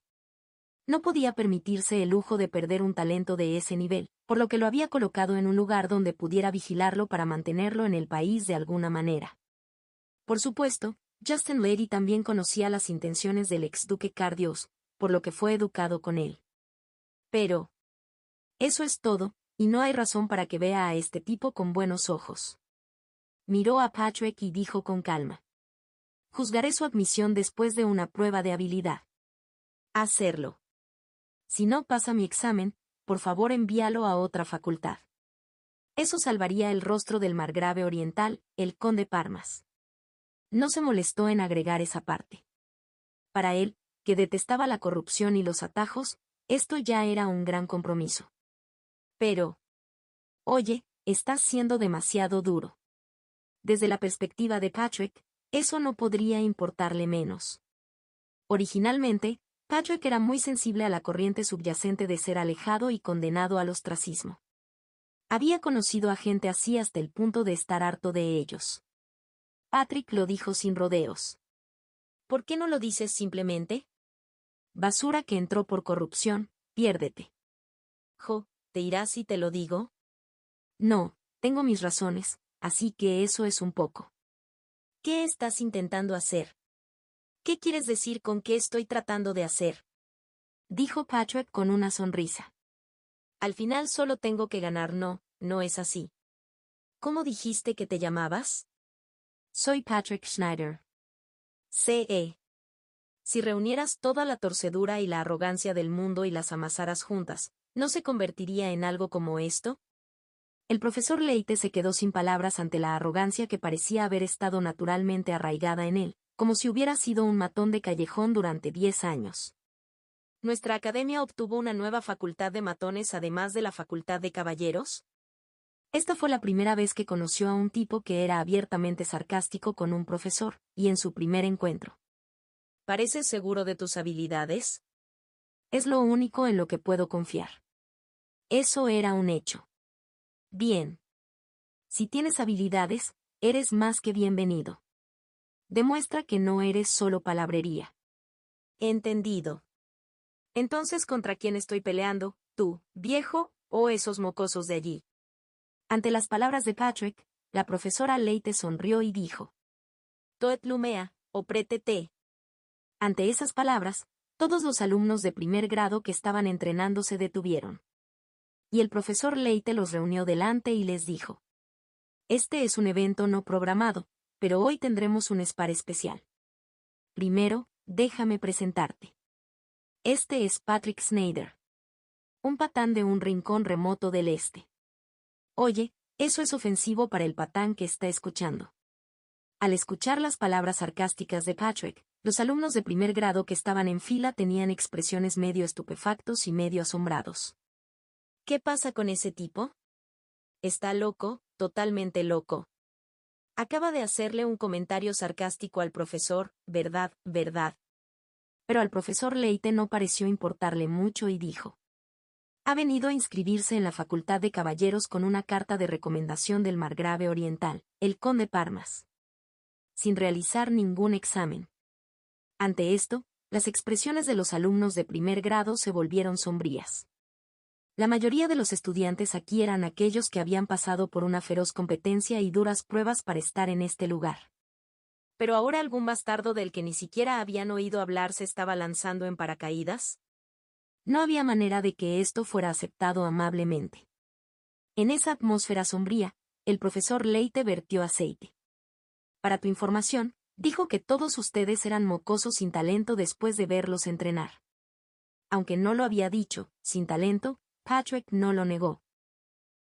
No podía permitirse el lujo de perder un talento de ese nivel, por lo que lo había colocado en un lugar donde pudiera vigilarlo para mantenerlo en el país de alguna manera. Por supuesto, Justin Lady también conocía las intenciones del exduque Cardios, por lo que fue educado con él. Pero eso es todo, y no hay razón para que vea a este tipo con buenos ojos. Miró a Patrick y dijo con calma. Juzgaré su admisión después de una prueba de habilidad. Hacerlo. Si no pasa mi examen, por favor envíalo a otra facultad. Eso salvaría el rostro del margrave oriental, el conde Parmas. No se molestó en agregar esa parte. Para él, que detestaba la corrupción y los atajos, esto ya era un gran compromiso. Pero, oye, estás siendo demasiado duro. Desde la perspectiva de Patrick, eso no podría importarle menos. Originalmente, Patrick era muy sensible a la corriente subyacente de ser alejado y condenado al ostracismo. Había conocido a gente así hasta el punto de estar harto de ellos. Patrick lo dijo sin rodeos. ¿Por qué no lo dices simplemente? Basura que entró por corrupción, piérdete. ¿Te irás si te lo digo? No, tengo mis razones, así que eso es un poco. ¿Qué estás intentando hacer? ¿Qué quieres decir con qué estoy tratando de hacer? Dijo Patrick con una sonrisa. Al final solo tengo que ganar, no es así. ¿Cómo dijiste que te llamabas? Soy Patrick Schneider. CE. Si reunieras toda la torcedura y la arrogancia del mundo y las amasaras juntas, ¿no se convertiría en algo como esto? El profesor Leite se quedó sin palabras ante la arrogancia que parecía haber estado naturalmente arraigada en él, como si hubiera sido un matón de callejón durante 10 años. ¿Nuestra academia obtuvo una nueva facultad de matones además de la facultad de caballeros? Esta fue la primera vez que conoció a un tipo que era abiertamente sarcástico con un profesor, y en su primer encuentro. ¿Pareces seguro de tus habilidades? Es lo único en lo que puedo confiar. Eso era un hecho. Bien. Si tienes habilidades, eres más que bienvenido. Demuestra que no eres solo palabrería. Entendido. Entonces, ¿contra quién estoy peleando, tú, viejo, o esos mocosos de allí? Ante las palabras de Patrick, la profesora Leite sonrió y dijo: Toet lumea, oprétete. Ante esas palabras, todos los alumnos de primer grado que estaban entrenando se detuvieron. Y el profesor Leite los reunió delante y les dijo: Este es un evento no programado, pero hoy tendremos un spar especial. Primero, déjame presentarte. Este es Patrick Schneider. Un patán de un rincón remoto del este. Oye, eso es ofensivo para el patán que está escuchando. Al escuchar las palabras sarcásticas de Patrick, los alumnos de primer grado que estaban en fila tenían expresiones medio estupefactos y medio asombrados. ¿Qué pasa con ese tipo? Está loco, totalmente loco. Acaba de hacerle un comentario sarcástico al profesor, ¿verdad? Pero al profesor Leite no pareció importarle mucho y dijo: Ha venido a inscribirse en la Facultad de Caballeros con una carta de recomendación del margrave oriental, el conde Parmas. Sin realizar ningún examen. Ante esto, las expresiones de los alumnos de primer grado se volvieron sombrías. La mayoría de los estudiantes aquí eran aquellos que habían pasado por una feroz competencia y duras pruebas para estar en este lugar. ¿Pero ahora algún bastardo del que ni siquiera habían oído hablar se estaba lanzando en paracaídas? No había manera de que esto fuera aceptado amablemente. En esa atmósfera sombría, el profesor Leite vertió aceite. Para tu información, dijo que todos ustedes eran mocosos sin talento después de verlos entrenar. Aunque no lo había dicho, sin talento, Patrick no lo negó.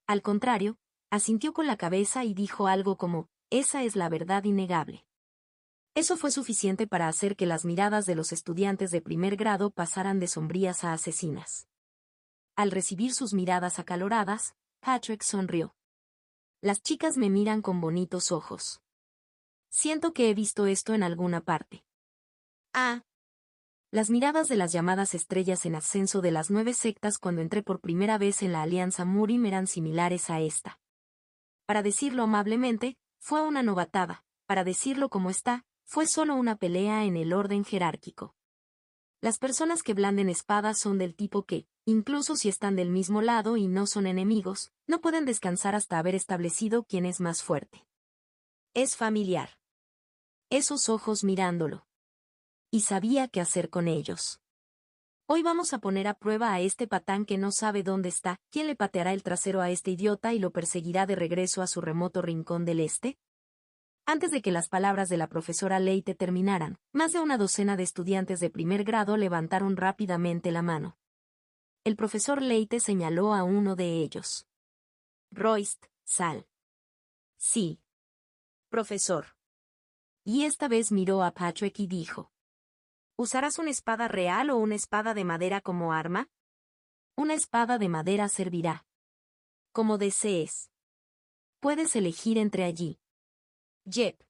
Al contrario, asintió con la cabeza y dijo algo como: esa es la verdad innegable. Eso fue suficiente para hacer que las miradas de los estudiantes de primer grado pasaran de sombrías a asesinas. Al recibir sus miradas acaloradas, Patrick sonrió. Las chicas me miran con bonitos ojos. Siento que he visto esto en alguna parte. Ah. Las miradas de las llamadas estrellas en ascenso de las 9 sectas cuando entré por primera vez en la Alianza Murim eran similares a esta. Para decirlo amablemente, fue una novatada; para decirlo como está, fue solo una pelea en el orden jerárquico. Las personas que blanden espadas son del tipo que, incluso si están del mismo lado y no son enemigos, no pueden descansar hasta haber establecido quién es más fuerte. Es familiar. Esos ojos mirándolo. Y sabía qué hacer con ellos. Hoy vamos a poner a prueba a este patán que no sabe dónde está. ¿Quién le pateará el trasero a este idiota y lo perseguirá de regreso a su remoto rincón del este? Antes de que las palabras de la profesora Leite terminaran, más de una docena de estudiantes de primer grado levantaron rápidamente la mano. El profesor Leite señaló a uno de ellos. Royst, sal. Sí. Profesor. Y esta vez miró a Patrick y dijo: ¿Usarás una espada real o una espada de madera como arma? Una espada de madera servirá. Como desees. Puedes elegir entre allí. Jep.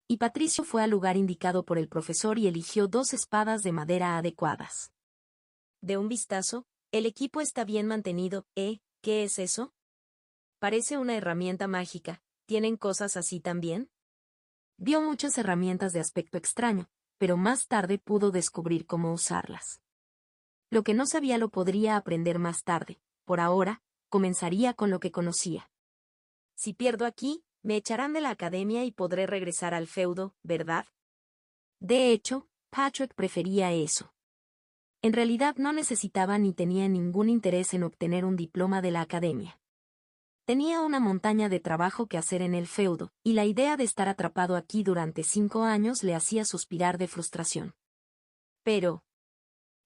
Y Patricio fue al lugar indicado por el profesor y eligió 2 espadas de madera adecuadas. De un vistazo, el equipo está bien mantenido. ¿Qué es eso? Parece una herramienta mágica. ¿Tienen cosas así también? Vio muchas herramientas de aspecto extraño, pero más tarde pudo descubrir cómo usarlas. Lo que no sabía lo podría aprender más tarde. Por ahora, comenzaría con lo que conocía. Si pierdo aquí, me echarán de la academia y podré regresar al feudo, ¿verdad? De hecho, Patrick prefería eso. En realidad no necesitaba ni tenía ningún interés en obtener un diploma de la academia. Tenía una montaña de trabajo que hacer en el feudo, y la idea de estar atrapado aquí durante 5 años le hacía suspirar de frustración. Pero,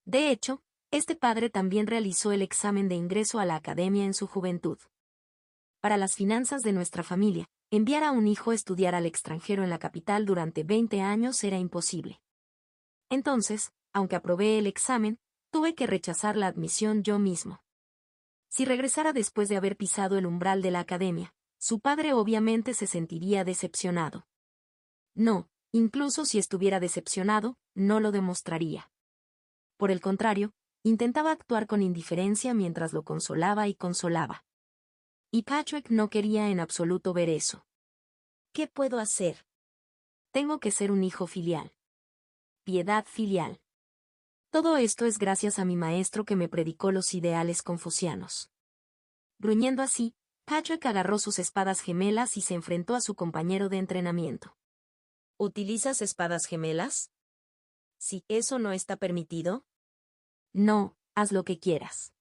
de hecho, este padre también realizó el examen de ingreso a la academia en su juventud. Para las finanzas de nuestra familia, enviar a un hijo a estudiar al extranjero en la capital durante 20 años era imposible. Entonces, aunque aprobé el examen, tuve que rechazar la admisión yo mismo. Si regresara después de haber pisado el umbral de la academia, su padre obviamente se sentiría decepcionado. No, incluso si estuviera decepcionado, no lo demostraría. Por el contrario, intentaba actuar con indiferencia mientras lo consolaba y consolaba. Y Patrick no quería en absoluto ver eso. ¿Qué puedo hacer? Tengo que ser un hijo filial. Piedad filial. Todo esto es gracias a mi maestro que me predicó los ideales confucianos. Gruñendo así, Patrick agarró sus espadas gemelas y se enfrentó a su compañero de entrenamiento. ¿Utilizas espadas gemelas? Si eso no está permitido. No, haz lo que quieras.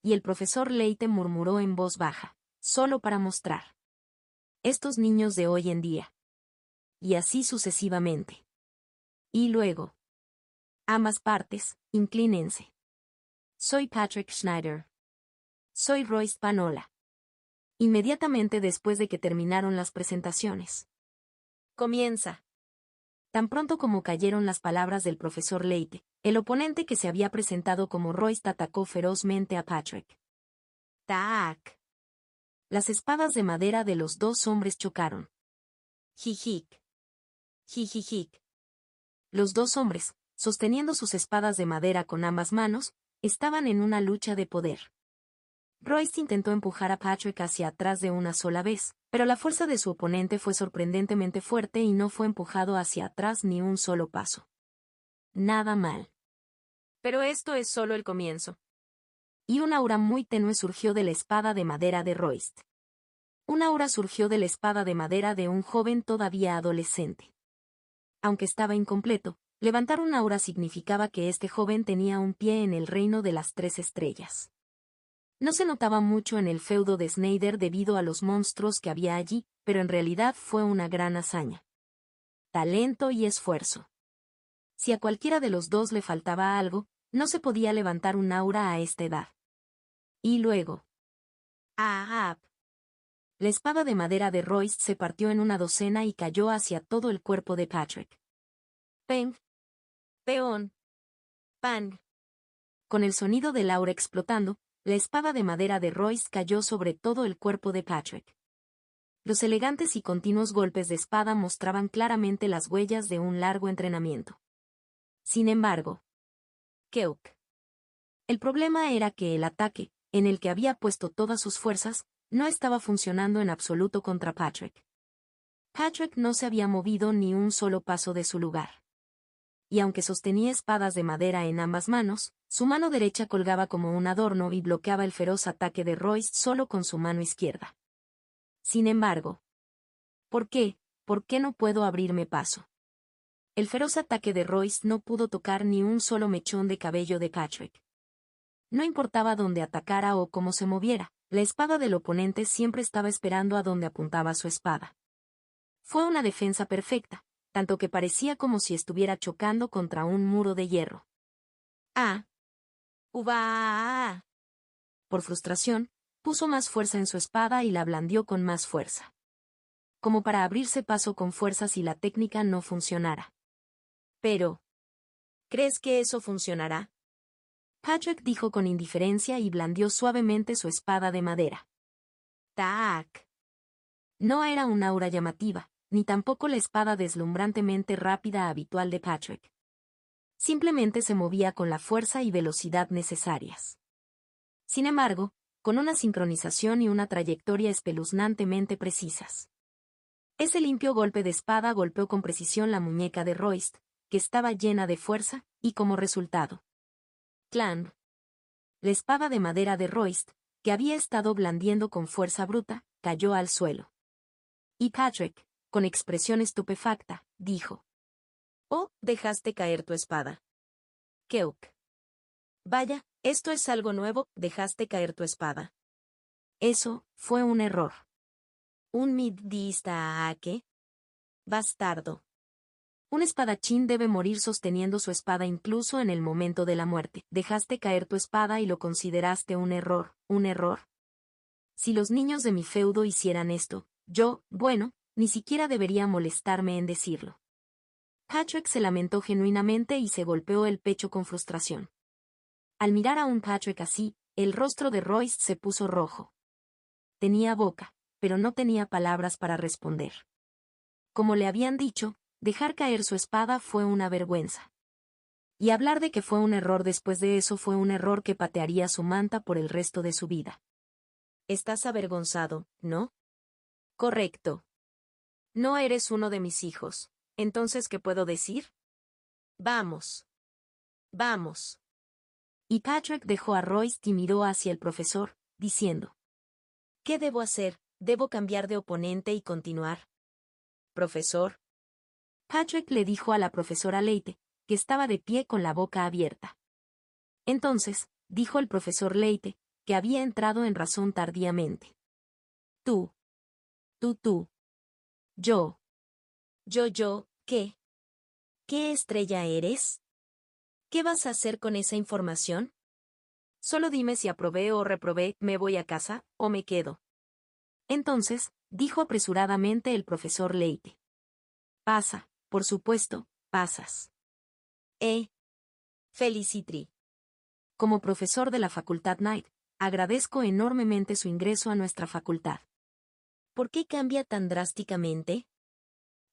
Y el profesor Leite murmuró en voz baja, solo para mostrar. Estos niños de hoy en día. Y así sucesivamente. Y luego. Ambas partes, inclínense. Soy Patrick Schneider. Soy Royce Panola. Inmediatamente después de que terminaron las presentaciones. Comienza. Tan pronto como cayeron las palabras del profesor Leite, el oponente que se había presentado como Royce atacó ferozmente a Patrick. ¡Tac! Las espadas de madera de los 2 hombres chocaron. Jijic. Jijijic. Los 2 hombres, sosteniendo sus espadas de madera con ambas manos, estaban en una lucha de poder. Royce intentó empujar a Patrick hacia atrás de una sola vez, pero la fuerza de su oponente fue sorprendentemente fuerte y no fue empujado hacia atrás ni un solo paso. Nada mal. Pero esto es solo el comienzo. Y una aura muy tenue surgió de la espada de madera de Royce. Una aura surgió de la espada de madera de un joven todavía adolescente. Aunque estaba incompleto, levantar una aura significaba que este joven tenía un pie en el reino de las 3 estrellas. No se notaba mucho en el feudo de Snyder debido a los monstruos que había allí, pero en realidad fue una gran hazaña. Talento y esfuerzo. Si a cualquiera de los 2 le faltaba algo, no se podía levantar un aura a esta edad. Y luego. ¡Ah! La espada de madera de Royce se partió en una docena y cayó hacia todo el cuerpo de Patrick. Peng. Peón. Pang. Con el sonido del aura explotando, la espada de madera de Royce cayó sobre todo el cuerpo de Patrick. Los elegantes y continuos golpes de espada mostraban claramente las huellas de un largo entrenamiento. Sin embargo, Keuk. El problema era que el ataque, en el que había puesto todas sus fuerzas, no estaba funcionando en absoluto contra Patrick. Patrick no se había movido ni un solo paso de su lugar. Y aunque sostenía espadas de madera en ambas manos, su mano derecha colgaba como un adorno y bloqueaba el feroz ataque de Royce solo con su mano izquierda. Sin embargo, ¿por qué? ¿Por qué no puedo abrirme paso? El feroz ataque de Royce no pudo tocar ni un solo mechón de cabello de Patrick. No importaba dónde atacara o cómo se moviera, la espada del oponente siempre estaba esperando a donde apuntaba su espada. Fue una defensa perfecta, tanto que parecía como si estuviera chocando contra un muro de hierro. ¡Uva! Por frustración, puso más fuerza en su espada y la blandió con más fuerza. Como para abrirse paso con fuerza si la técnica no funcionara. Pero ¿Crees que eso funcionará? Patrick dijo con indiferencia y blandió suavemente su espada de madera. ¡Tac! No era un aura llamativa, ni tampoco la espada deslumbrantemente rápida habitual de Patrick. Simplemente se movía con la fuerza y velocidad necesarias. Sin embargo, con una sincronización y una trayectoria espeluznantemente precisas. Ese limpio golpe de espada golpeó con precisión la muñeca de Royce, que estaba llena de fuerza, y como resultado. ¡Clan! La espada de madera de Royce, que había estado blandiendo con fuerza bruta, cayó al suelo. Y Patrick, con expresión estupefacta, dijo: «Oh, dejaste caer tu espada». Keuk. «Vaya, esto es algo nuevo, dejaste caer tu espada». Eso fue un error. ¿Un midista qué? Bastardo. Un espadachín debe morir sosteniendo su espada incluso en el momento de la muerte. Dejaste caer tu espada y lo consideraste un error, ¿un error? Si los niños de mi feudo hicieran esto, yo, bueno, ni siquiera debería molestarme en decirlo. Patrick se lamentó genuinamente y se golpeó el pecho con frustración. Al mirar a un Patrick así, el rostro de Royce se puso rojo. Tenía boca, pero no tenía palabras para responder. Como le habían dicho, dejar caer su espada fue una vergüenza. Y hablar de que fue un error después de eso fue un error que patearía su manta por el resto de su vida. Estás avergonzado, ¿no? Correcto. No eres uno de mis hijos. Entonces, ¿qué puedo decir? Vamos. Vamos. Y Patrick dejó a Royce y miró hacia el profesor, diciendo: ¿qué debo hacer? ¿Debo cambiar de oponente y continuar? Profesor. Patrick le dijo a la profesora Leite, que estaba de pie con la boca abierta. Entonces, dijo el profesor Leite, que había entrado en razón tardíamente. Tú. Yo. ¿Qué? ¿Qué estrella eres? ¿Qué vas a hacer con esa información? Solo dime si aprobé o reprobé, me voy a casa, o me quedo. Entonces, dijo apresuradamente el profesor Leite. Pasa, por supuesto, pasas. Felicitri. Como profesor de la Facultad Knight, agradezco enormemente su ingreso a nuestra facultad. ¿Por qué cambia tan drásticamente?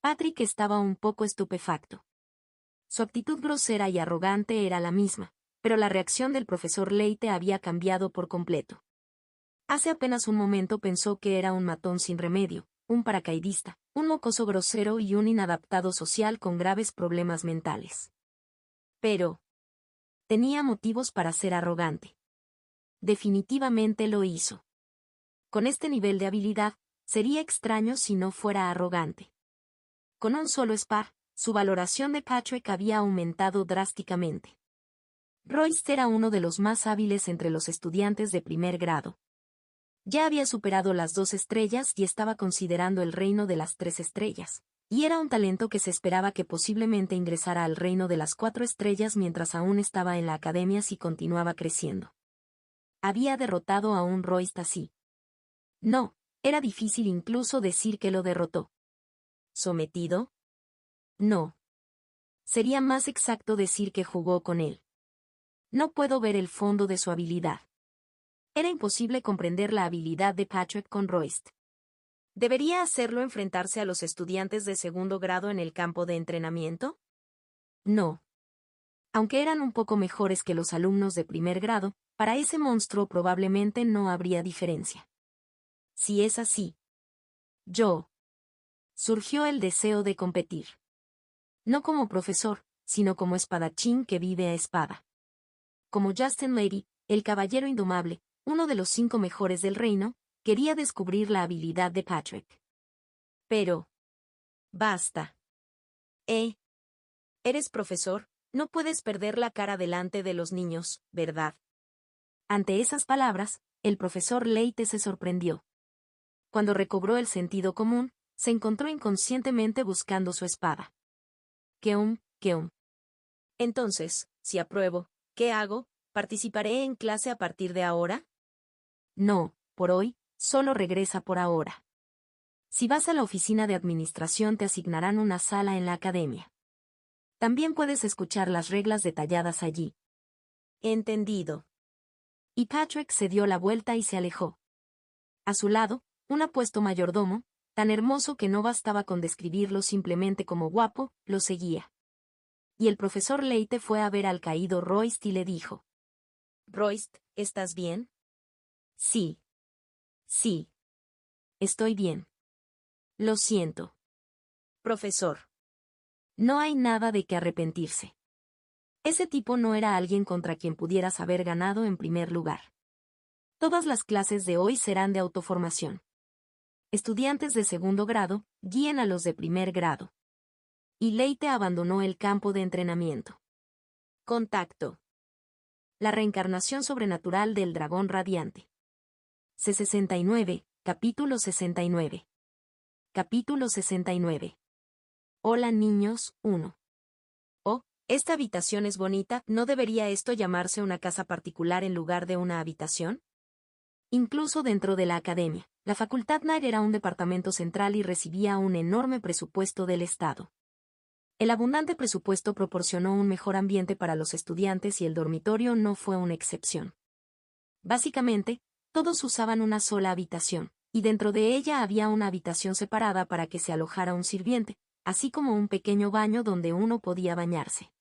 Patrick estaba un poco estupefacto. Su actitud grosera y arrogante era la misma, pero la reacción del profesor Leite había cambiado por completo. Hace apenas un momento pensó que era un matón sin remedio, un paracaidista, un mocoso grosero y un inadaptado social con graves problemas mentales. Pero tenía motivos para ser arrogante. Definitivamente lo hizo. Con este nivel de habilidad, sería extraño si no fuera arrogante. Con un solo spar, su valoración de Patrick había aumentado drásticamente. Royce era uno de los más hábiles entre los estudiantes de primer grado. Ya había superado las 2 estrellas y estaba considerando el reino de las 3 estrellas, y era un talento que se esperaba que posiblemente ingresara al reino de las 4 estrellas mientras aún estaba en la academia si continuaba creciendo. Había derrotado a un Royce así. No, era difícil incluso decir que lo derrotó. ¿Sometido? No. Sería más exacto decir que jugó con él. No puedo ver el fondo de su habilidad. Era imposible comprender la habilidad de Patrick con Royce. ¿Debería hacerlo enfrentarse a los estudiantes de segundo grado en el campo de entrenamiento? No. Aunque eran un poco mejores que los alumnos de primer grado, para ese monstruo probablemente no habría diferencia. Si es así. Surgió el deseo de competir. No como profesor, sino como espadachín que vive a espada. Como Justin Lady, el caballero indomable, uno de los 5 mejores del reino, quería descubrir la habilidad de Patrick. Pero basta. Eres profesor, no puedes perder la cara delante de los niños, ¿verdad? Ante esas palabras, el profesor Leite se sorprendió. Cuando recobró el sentido común, se encontró inconscientemente buscando su espada. Keum. Entonces, si apruebo, ¿qué hago? ¿Participaré en clase a partir de ahora? No, por hoy, solo regresa por ahora. Si vas a la oficina de administración te asignarán una sala en la academia. También puedes escuchar las reglas detalladas allí. Entendido. Y Patrick se dio la vuelta y se alejó. A su lado, un apuesto mayordomo, tan hermoso que no bastaba con describirlo simplemente como guapo, lo seguía. Y el profesor Leite fue a ver al caído Royce y le dijo: Royce, ¿estás bien? Sí. Sí. Estoy bien. Lo siento. Profesor. No hay nada de qué arrepentirse. Ese tipo no era alguien contra quien pudieras haber ganado en primer lugar. Todas las clases de hoy serán de autoformación. Estudiantes de segundo grado, guíen a los de primer grado. Y Leite abandonó el campo de entrenamiento. Contacto. La reencarnación sobrenatural del dragón radiante. C69, capítulo 69. Capítulo 69. Hola niños, 1. Oh, esta habitación es bonita, ¿no debería esto llamarse una casa particular en lugar de una habitación? Incluso dentro de la academia, la Facultad Nair era un departamento central y recibía un enorme presupuesto del Estado. El abundante presupuesto proporcionó un mejor ambiente para los estudiantes y el dormitorio no fue una excepción. Básicamente, todos usaban una sola habitación, y dentro de ella había una habitación separada para que se alojara un sirviente, así como un pequeño baño donde uno podía bañarse.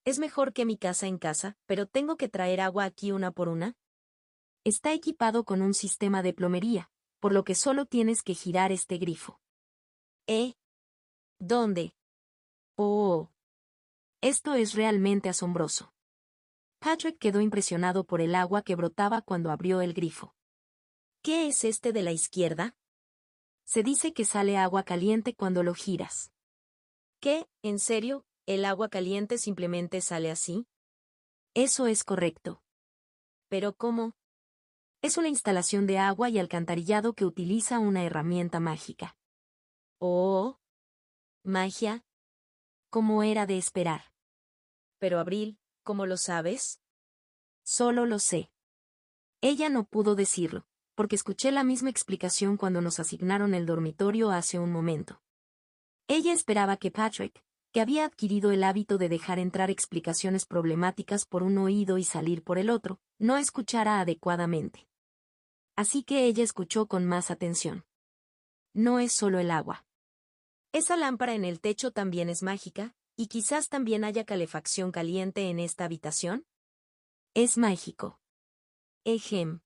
Es mejor que mi casa en casa, pero tengo que traer agua aquí una por una. Está equipado con un sistema de plomería, por lo que solo tienes que girar este grifo. ¿Dónde? Oh. Esto es realmente asombroso. Patrick quedó impresionado por el agua que brotaba cuando abrió el grifo. ¿Qué es este de la izquierda? Se dice que sale agua caliente cuando lo giras. ¿Qué? ¿En serio? ¿El agua caliente simplemente sale así? Eso es correcto. ¿Pero cómo? Es una instalación de agua y alcantarillado que utiliza una herramienta mágica. Oh. ¿Magia? Como era de esperar. Pero Abril, ¿cómo lo sabes? Solo lo sé. Ella no pudo decirlo, porque escuché la misma explicación cuando nos asignaron el dormitorio hace un momento. Ella esperaba que Patrick, que había adquirido el hábito de dejar entrar explicaciones problemáticas por un oído y salir por el otro, no escuchara adecuadamente. Así que ella escuchó con más atención. No es solo el agua. Esa lámpara en el techo también es mágica, y quizás también haya calefacción caliente en esta habitación. Es mágico. Ejem.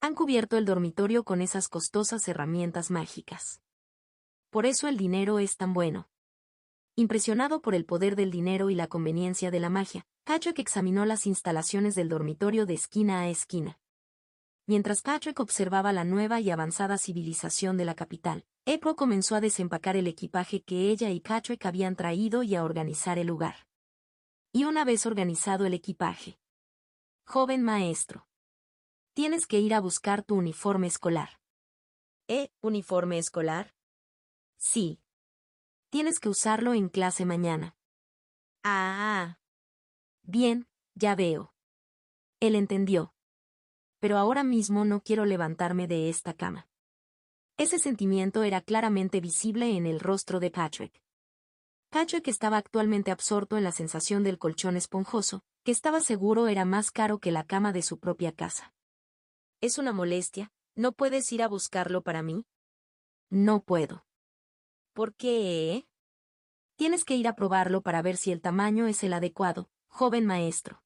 Han cubierto el dormitorio con esas costosas herramientas mágicas. Por eso el dinero es tan bueno. Impresionado por el poder del dinero y la conveniencia de la magia, Patrick examinó las instalaciones del dormitorio de esquina a esquina. Mientras Patrick observaba la nueva y avanzada civilización de la capital, April comenzó a desempacar el equipaje que ella y Patrick habían traído y a organizar el lugar. Y una vez organizado el equipaje: joven maestro, tienes que ir a buscar tu uniforme escolar. ¿Uniforme escolar? Sí. Tienes que usarlo en clase mañana. Ah. Bien, ya veo. Él entendió. Pero ahora mismo no quiero levantarme de esta cama. Ese sentimiento era claramente visible en el rostro de Patrick. Patrick estaba actualmente absorto en la sensación del colchón esponjoso, que estaba seguro era más caro que la cama de su propia casa. Es una molestia, ¿no puedes ir a buscarlo para mí? No puedo. ¿Por qué? Tienes que ir a probarlo para ver si el tamaño es el adecuado, joven maestro.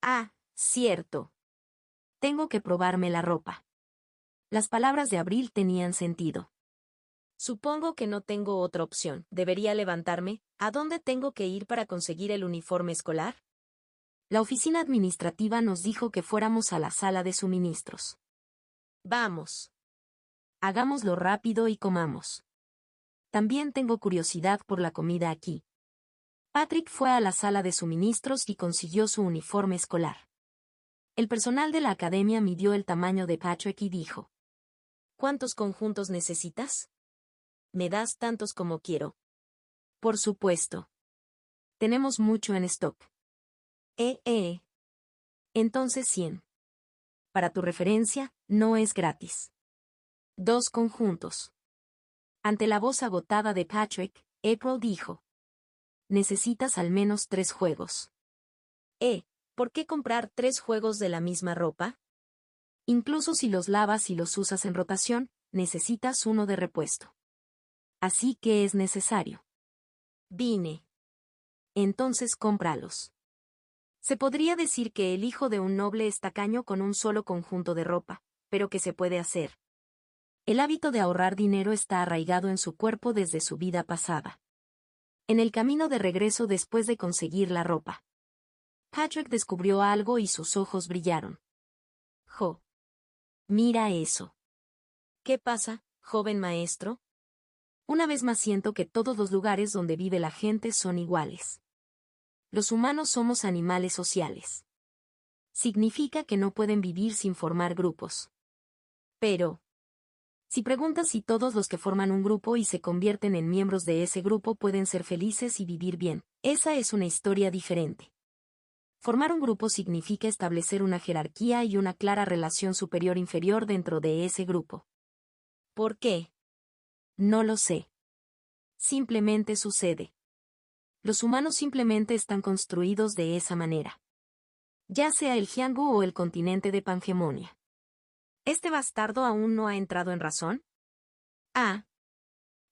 Ah, cierto. Tengo que probarme la ropa. Las palabras de Abril tenían sentido. Supongo que no tengo otra opción. ¿Debería levantarme? ¿A dónde tengo que ir para conseguir el uniforme escolar? La oficina administrativa nos dijo que fuéramos a la sala de suministros. Vamos. Hagámoslo rápido y comamos. También tengo curiosidad por la comida aquí. Patrick fue a la sala de suministros y consiguió su uniforme escolar. El personal de la academia midió el tamaño de Patrick y dijo: ¿Cuántos conjuntos necesitas? Me das tantos como quiero. Por supuesto. Tenemos mucho en stock. Entonces 100. Para tu referencia, no es gratis. 2 conjuntos. Ante la voz agotada de Patrick, April dijo: necesitas al menos 3 juegos. ¿Por qué comprar 3 juegos de la misma ropa? Incluso si los lavas y los usas en rotación, necesitas uno de repuesto. Así que es necesario. Vine. Entonces cómpralos. Se podría decir que el hijo de un noble es tacaño con un solo conjunto de ropa, pero ¿qué se puede hacer? El hábito de ahorrar dinero está arraigado en su cuerpo desde su vida pasada. En el camino de regreso después de conseguir la ropa, Patrick descubrió algo y sus ojos brillaron. ¡Jo! Mira eso. ¿Qué pasa, joven maestro? Una vez más siento que todos los lugares donde vive la gente son iguales. Los humanos somos animales sociales. Significa que no pueden vivir sin formar grupos. Pero, si preguntas si todos los que forman un grupo y se convierten en miembros de ese grupo pueden ser felices y vivir bien, esa es una historia diferente. Formar un grupo significa establecer una jerarquía y una clara relación superior-inferior dentro de ese grupo. ¿Por qué? No lo sé. Simplemente sucede. Los humanos simplemente están construidos de esa manera. Ya sea el Jianghu o el continente de Pangemonia. ¿Este bastardo aún no ha entrado en razón?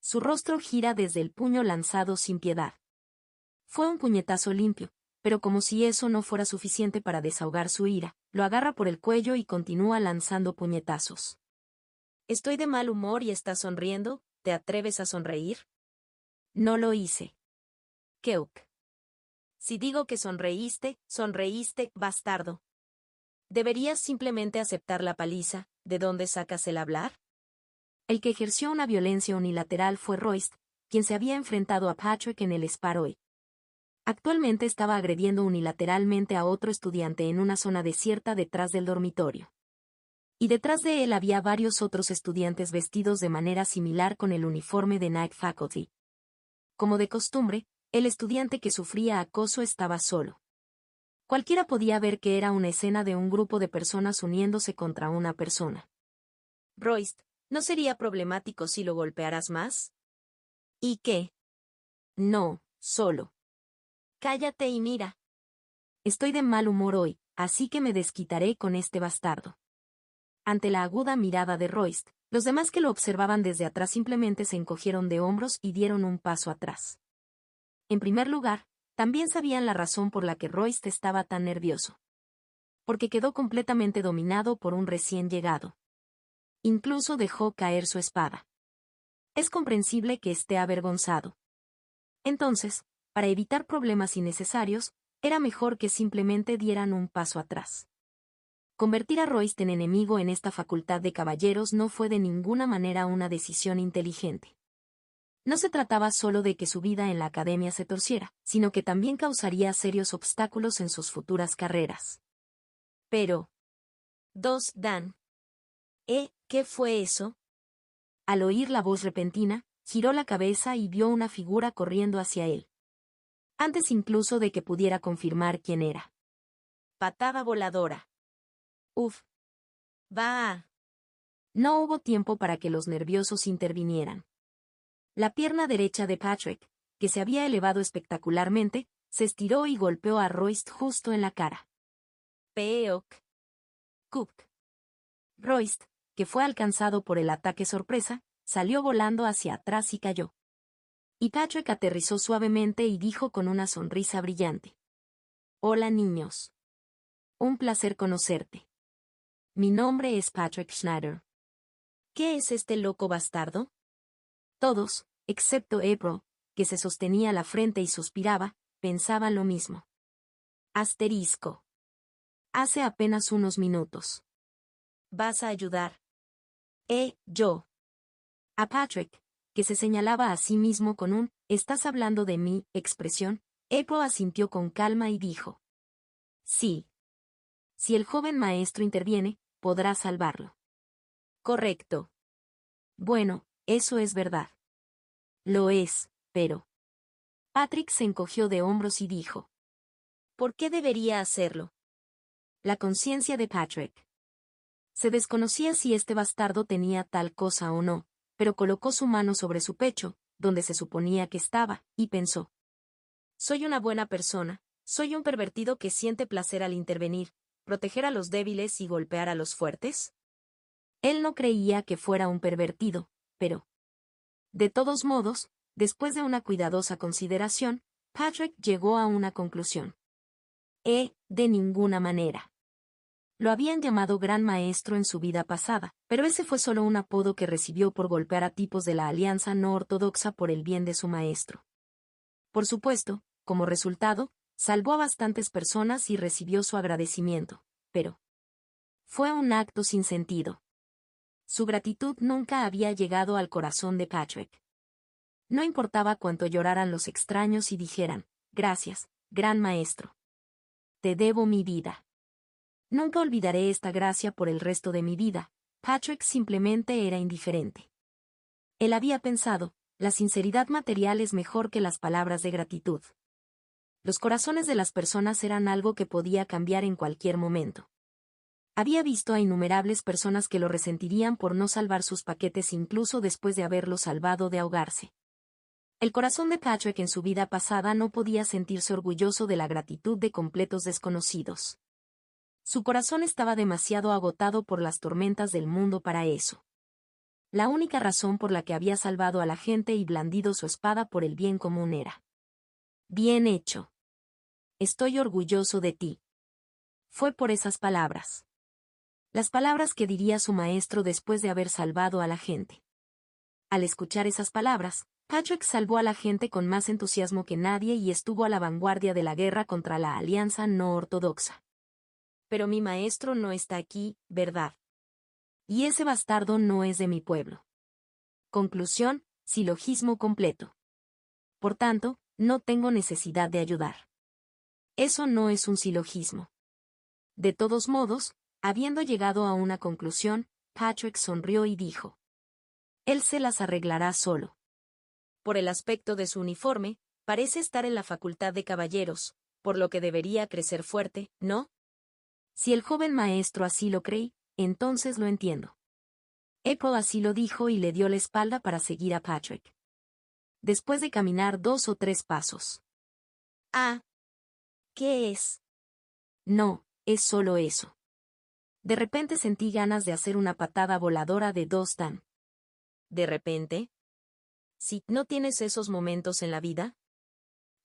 Su rostro gira desde el puño lanzado sin piedad. Fue un puñetazo limpio, pero como si eso no fuera suficiente para desahogar su ira, lo agarra por el cuello y continúa lanzando puñetazos. Estoy de mal humor y estás sonriendo, ¿te atreves a sonreír? No lo hice. Keuk. Si digo que sonreíste, bastardo. ¿Deberías simplemente aceptar la paliza? ¿De dónde sacas el hablar? El que ejerció una violencia unilateral fue Royce, quien se había enfrentado a Patrick en el Spar hoy. Actualmente estaba agrediendo unilateralmente a otro estudiante en una zona desierta detrás del dormitorio. Y detrás de él había varios otros estudiantes vestidos de manera similar con el uniforme de Night Faculty. Como de costumbre, el estudiante que sufría acoso estaba solo. Cualquiera podía ver que era una escena de un grupo de personas uniéndose contra una persona. Royce, ¿no sería problemático si lo golpearas más? ¿Y qué? No, solo. Cállate y mira. Estoy de mal humor hoy, así que me desquitaré con este bastardo. Ante la aguda mirada de Royce, los demás que lo observaban desde atrás simplemente se encogieron de hombros y dieron un paso atrás. En primer lugar, también sabían la razón por la que Royce estaba tan nervioso. Porque quedó completamente dominado por un recién llegado. Incluso dejó caer su espada. Es comprensible que esté avergonzado. Entonces, para evitar problemas innecesarios, era mejor que simplemente dieran un paso atrás. Convertir a Royce en enemigo en esta facultad de caballeros no fue de ninguna manera una decisión inteligente. No se trataba solo de que su vida en la academia se torciera, sino que también causaría serios obstáculos en sus futuras carreras. Pero, Dan. ¿Qué fue eso? Al oír la voz repentina, giró la cabeza y vio una figura corriendo hacia él. Antes incluso de que pudiera confirmar quién era. Patada voladora. Uf. Va. No hubo tiempo para que los nerviosos intervinieran. La pierna derecha de Patrick, que se había elevado espectacularmente, se estiró y golpeó a Royce justo en la cara. Peok. Cup. Royce, que fue alcanzado por el ataque sorpresa, salió volando hacia atrás y cayó. Y Patrick aterrizó suavemente y dijo con una sonrisa brillante. Hola niños. Un placer conocerte. Mi nombre es Patrick Schneider. ¿Qué es este loco bastardo? Todos, excepto April, que se sostenía la frente y suspiraba, pensaban lo mismo. Asterisco. Hace apenas unos minutos. ¿Vas a ayudar? Yo. A Patrick, que se señalaba a sí mismo con un «¿estás hablando de mí?» expresión, April asintió con calma y dijo. Sí. Si el joven maestro interviene, podrá salvarlo. Correcto. Bueno, eso es verdad. Lo es, pero... Patrick se encogió de hombros y dijo. ¿Por qué debería hacerlo? La conciencia de Patrick. Se desconocía si este bastardo tenía tal cosa o no, pero colocó su mano sobre su pecho, donde se suponía que estaba, y pensó. Soy una buena persona, soy un pervertido que siente placer al intervenir, proteger a los débiles y golpear a los fuertes. Él no creía que fuera un pervertido, pero... De todos modos, después de una cuidadosa consideración, Patrick llegó a una conclusión. De ninguna manera. Lo habían llamado Gran Maestro en su vida pasada, pero ese fue solo un apodo que recibió por golpear a tipos de la Alianza No Ortodoxa por el bien de su maestro. Por supuesto, como resultado, salvó a bastantes personas y recibió su agradecimiento, pero fue un acto sin sentido. Su gratitud nunca había llegado al corazón de Patrick. No importaba cuánto lloraran los extraños y dijeran, gracias, Gran Maestro. Te debo mi vida. Nunca olvidaré esta gracia por el resto de mi vida. Patrick simplemente era indiferente. Él había pensado, la sinceridad material es mejor que las palabras de gratitud. Los corazones de las personas eran algo que podía cambiar en cualquier momento. Había visto a innumerables personas que lo resentirían por no salvar sus paquetes incluso después de haberlos salvado de ahogarse. El corazón de Patrick en su vida pasada no podía sentirse orgulloso de la gratitud de completos desconocidos. Su corazón estaba demasiado agotado por las tormentas del mundo para eso. La única razón por la que había salvado a la gente y blandido su espada por el bien común era: bien hecho. Estoy orgulloso de ti. Fue por esas palabras. Las palabras que diría su maestro después de haber salvado a la gente. Al escuchar esas palabras, Patrick salvó a la gente con más entusiasmo que nadie y estuvo a la vanguardia de la guerra contra la Alianza No Ortodoxa. Pero mi maestro no está aquí, ¿verdad? Y ese bastardo no es de mi pueblo. Conclusión, silogismo completo. Por tanto, no tengo necesidad de ayudar. Eso no es un silogismo. De todos modos, habiendo llegado a una conclusión, Patrick sonrió y dijo: él se las arreglará solo. Por el aspecto de su uniforme, parece estar en la facultad de caballeros, por lo que debería crecer fuerte, ¿no? Si el joven maestro así lo cree, entonces lo entiendo. April así lo dijo y le dio la espalda para seguir a Patrick. Después de caminar 2 o 3 pasos. Ah. ¿Qué es? No, es solo eso. De repente sentí ganas de hacer una patada voladora de 2 dan. ¿De repente? ¿Sí, no tienes esos momentos en la vida?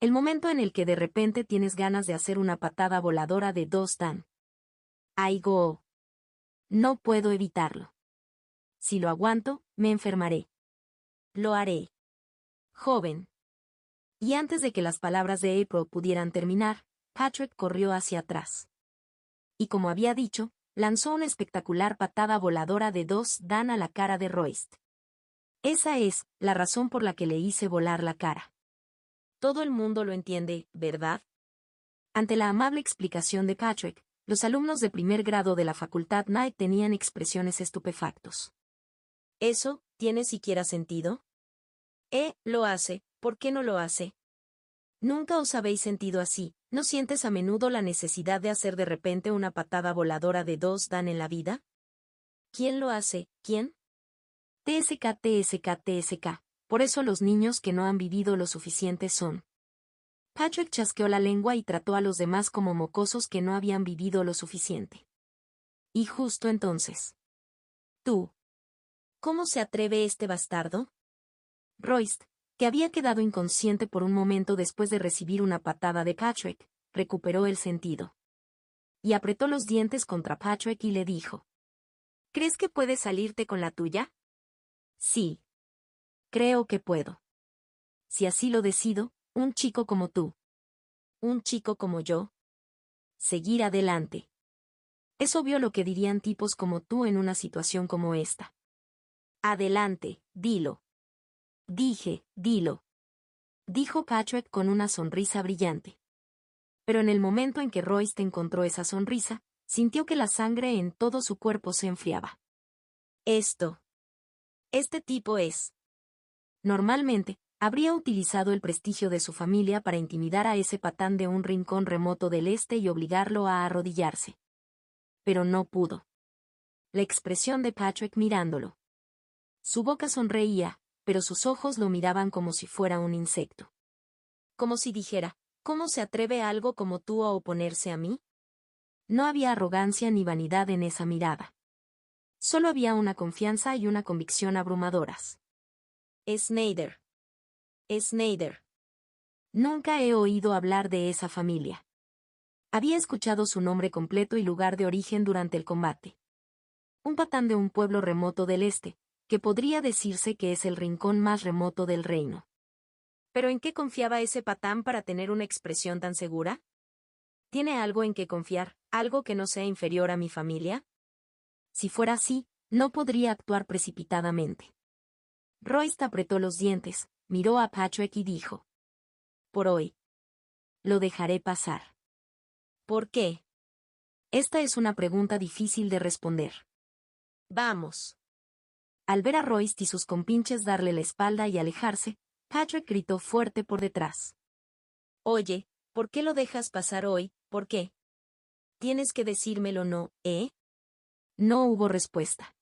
El momento en el que de repente tienes ganas de hacer una patada voladora de 2 dan. I go. No puedo evitarlo. Si lo aguanto, me enfermaré. Lo haré. Joven. Y antes de que las palabras de April pudieran terminar, Patrick corrió hacia atrás. Y como había dicho, lanzó una espectacular patada voladora de 2 dan a la cara de Royst. Esa es la razón por la que le hice volar la cara. Todo el mundo lo entiende, ¿verdad? Ante la amable explicación de Patrick, los alumnos de primer grado de la facultad Knight tenían expresiones estupefactos. ¿Eso tiene siquiera sentido? Lo hace, ¿por qué no lo hace? ¿Nunca os habéis sentido así? ¿No sientes a menudo la necesidad de hacer de repente una patada voladora de 2 dan en la vida? ¿Quién lo hace? ¿Quién? TSK, TSK, TSK. Por eso los niños que no han vivido lo suficiente son. Patrick chasqueó la lengua y trató a los demás como mocosos que no habían vivido lo suficiente. Y justo entonces. Tú. ¿Cómo se atreve este bastardo? Royst, que había quedado inconsciente por un momento después de recibir una patada de Patrick, recuperó el sentido. Y apretó los dientes contra Patrick y le dijo: ¿crees que puedes salirte con la tuya? Sí. Creo que puedo. Si así lo decido, un chico como tú. ¿Un chico como yo? Seguir adelante. Es obvio lo que dirían tipos como tú en una situación como esta. Adelante, dilo. Dije, dilo. Dijo Patrick con una sonrisa brillante. Pero en el momento en que Royce encontró esa sonrisa, sintió que la sangre en todo su cuerpo se enfriaba. Este tipo es. Normalmente, habría utilizado el prestigio de su familia para intimidar a ese patán de un rincón remoto del este y obligarlo a arrodillarse. Pero no pudo. La expresión de Patrick mirándolo. Su boca sonreía, pero sus ojos lo miraban como si fuera un insecto. Como si dijera, ¿Cómo se atreve algo como tú a oponerse a mí? No había arrogancia ni vanidad en esa mirada. Solo había una confianza y una convicción abrumadoras. Snyder. Snyder. Nunca he oído hablar de esa familia. Había escuchado su nombre completo y lugar de origen durante el combate. Un patán de un pueblo remoto del este, que podría decirse que es el rincón más remoto del reino. ¿Pero en qué confiaba ese patán para tener una expresión tan segura? ¿Tiene algo en que confiar, algo que no sea inferior a mi familia? Si fuera así, no podría actuar precipitadamente. Royce apretó los dientes, miró a Patrick y dijo: por hoy. Lo dejaré pasar. ¿Por qué? Esta es una pregunta difícil de responder. Vamos. Al ver a Royce y sus compinches darle la espalda y alejarse, Patrick gritó fuerte por detrás: Oye, ¿por qué lo dejas pasar hoy? ¿Por qué? Tienes que decírmelo, ¿no, eh? No hubo respuesta.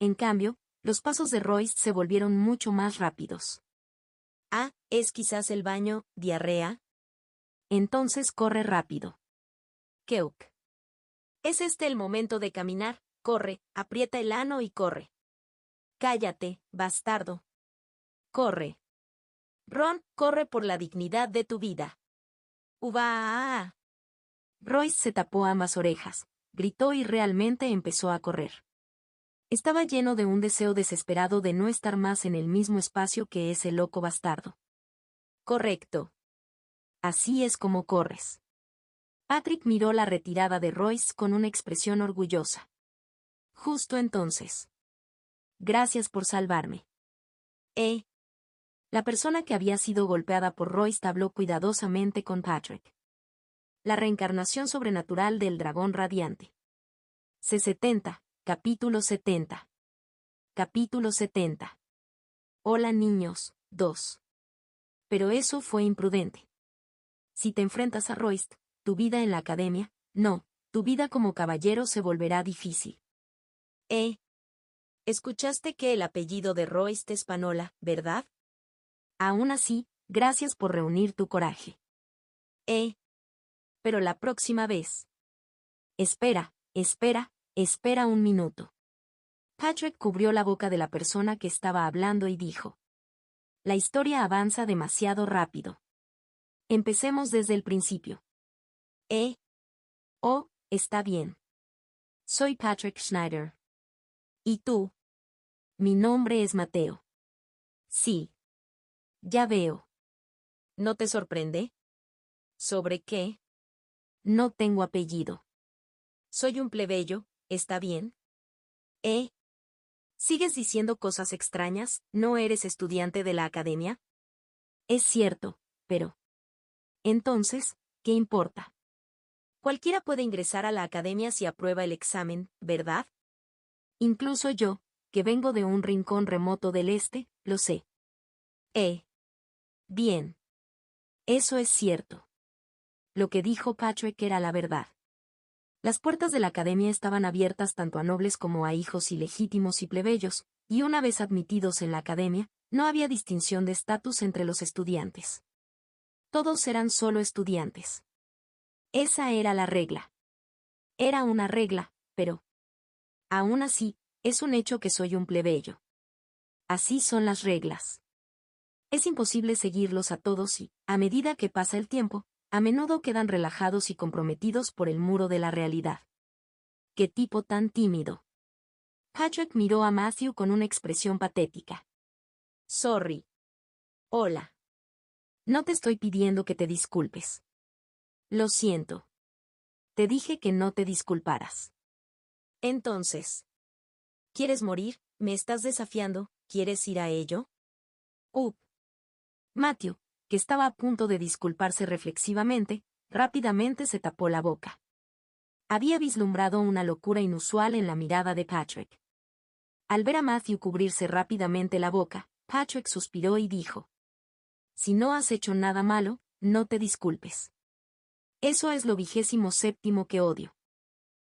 En cambio, los pasos de Royce se volvieron mucho más rápidos. Ah, ¿es quizás el baño, diarrea? Entonces corre rápido. Keuk. ¿Es este el momento de caminar? Corre, aprieta el ano y corre. Cállate, bastardo. Corre. Ron, corre por la dignidad de tu vida. ¡Uva! Royce se tapó ambas orejas, gritó y realmente empezó a correr. Estaba lleno de un deseo desesperado de no estar más en el mismo espacio que ese loco bastardo. Correcto. Así es como corres. Patrick miró la retirada de Royce con una expresión orgullosa. Justo entonces. Gracias por salvarme. La persona que había sido golpeada por Royce habló cuidadosamente con Patrick. La reencarnación sobrenatural del dragón radiante. C70, capítulo 70. Capítulo 70. Hola niños, 2. Pero eso fue imprudente. Si te enfrentas a Royce, tu vida en la academia, no, tu vida como caballero se volverá difícil. Escuchaste que el apellido de Royce es Panola, ¿verdad? Aún así, gracias por reunir tu coraje. Pero la próxima vez. Espera, espera un minuto. Patrick cubrió la boca de la persona que estaba hablando y dijo: la historia avanza demasiado rápido. Empecemos desde el principio. Oh, está bien. Soy Patrick Schneider. ¿Y tú? Mi nombre es Mateo. Sí. Ya veo. ¿No te sorprende? ¿Sobre qué? No tengo apellido. Soy un plebeyo, ¿está bien? ¿Sigues diciendo cosas extrañas? ¿No eres estudiante de la academia? Es cierto, pero... Entonces, ¿qué importa? Cualquiera puede ingresar a la academia si aprueba el examen, ¿verdad? Incluso yo, que vengo de un rincón remoto del este, lo sé. Bien. Eso es cierto. Lo que dijo Patrick era la verdad. Las puertas de la academia estaban abiertas tanto a nobles como a hijos ilegítimos y plebeyos, y una vez admitidos en la academia, no había distinción de estatus entre los estudiantes. Todos eran solo estudiantes. Esa era la regla. Era una regla, pero... aún así, es un hecho que soy un plebeyo. Así son las reglas. Es imposible seguirlos a todos y, a medida que pasa el tiempo, a menudo quedan relajados y comprometidos por el muro de la realidad. ¡Qué tipo tan tímido! Patrick miró a Matthew con una expresión patética. Sorry. Hola. No te estoy pidiendo que te disculpes. Lo siento. Te dije que no te disculparas. Entonces. ¿Quieres morir? ¿Me estás desafiando? ¿Quieres ir a ello? Matthew, que estaba a punto de disculparse reflexivamente, rápidamente se tapó la boca. Había vislumbrado una locura inusual en la mirada de Patrick. Al ver a Matthew cubrirse rápidamente la boca, Patrick suspiró y dijo: si no has hecho nada malo, no te disculpes. Eso es lo 27º que odio.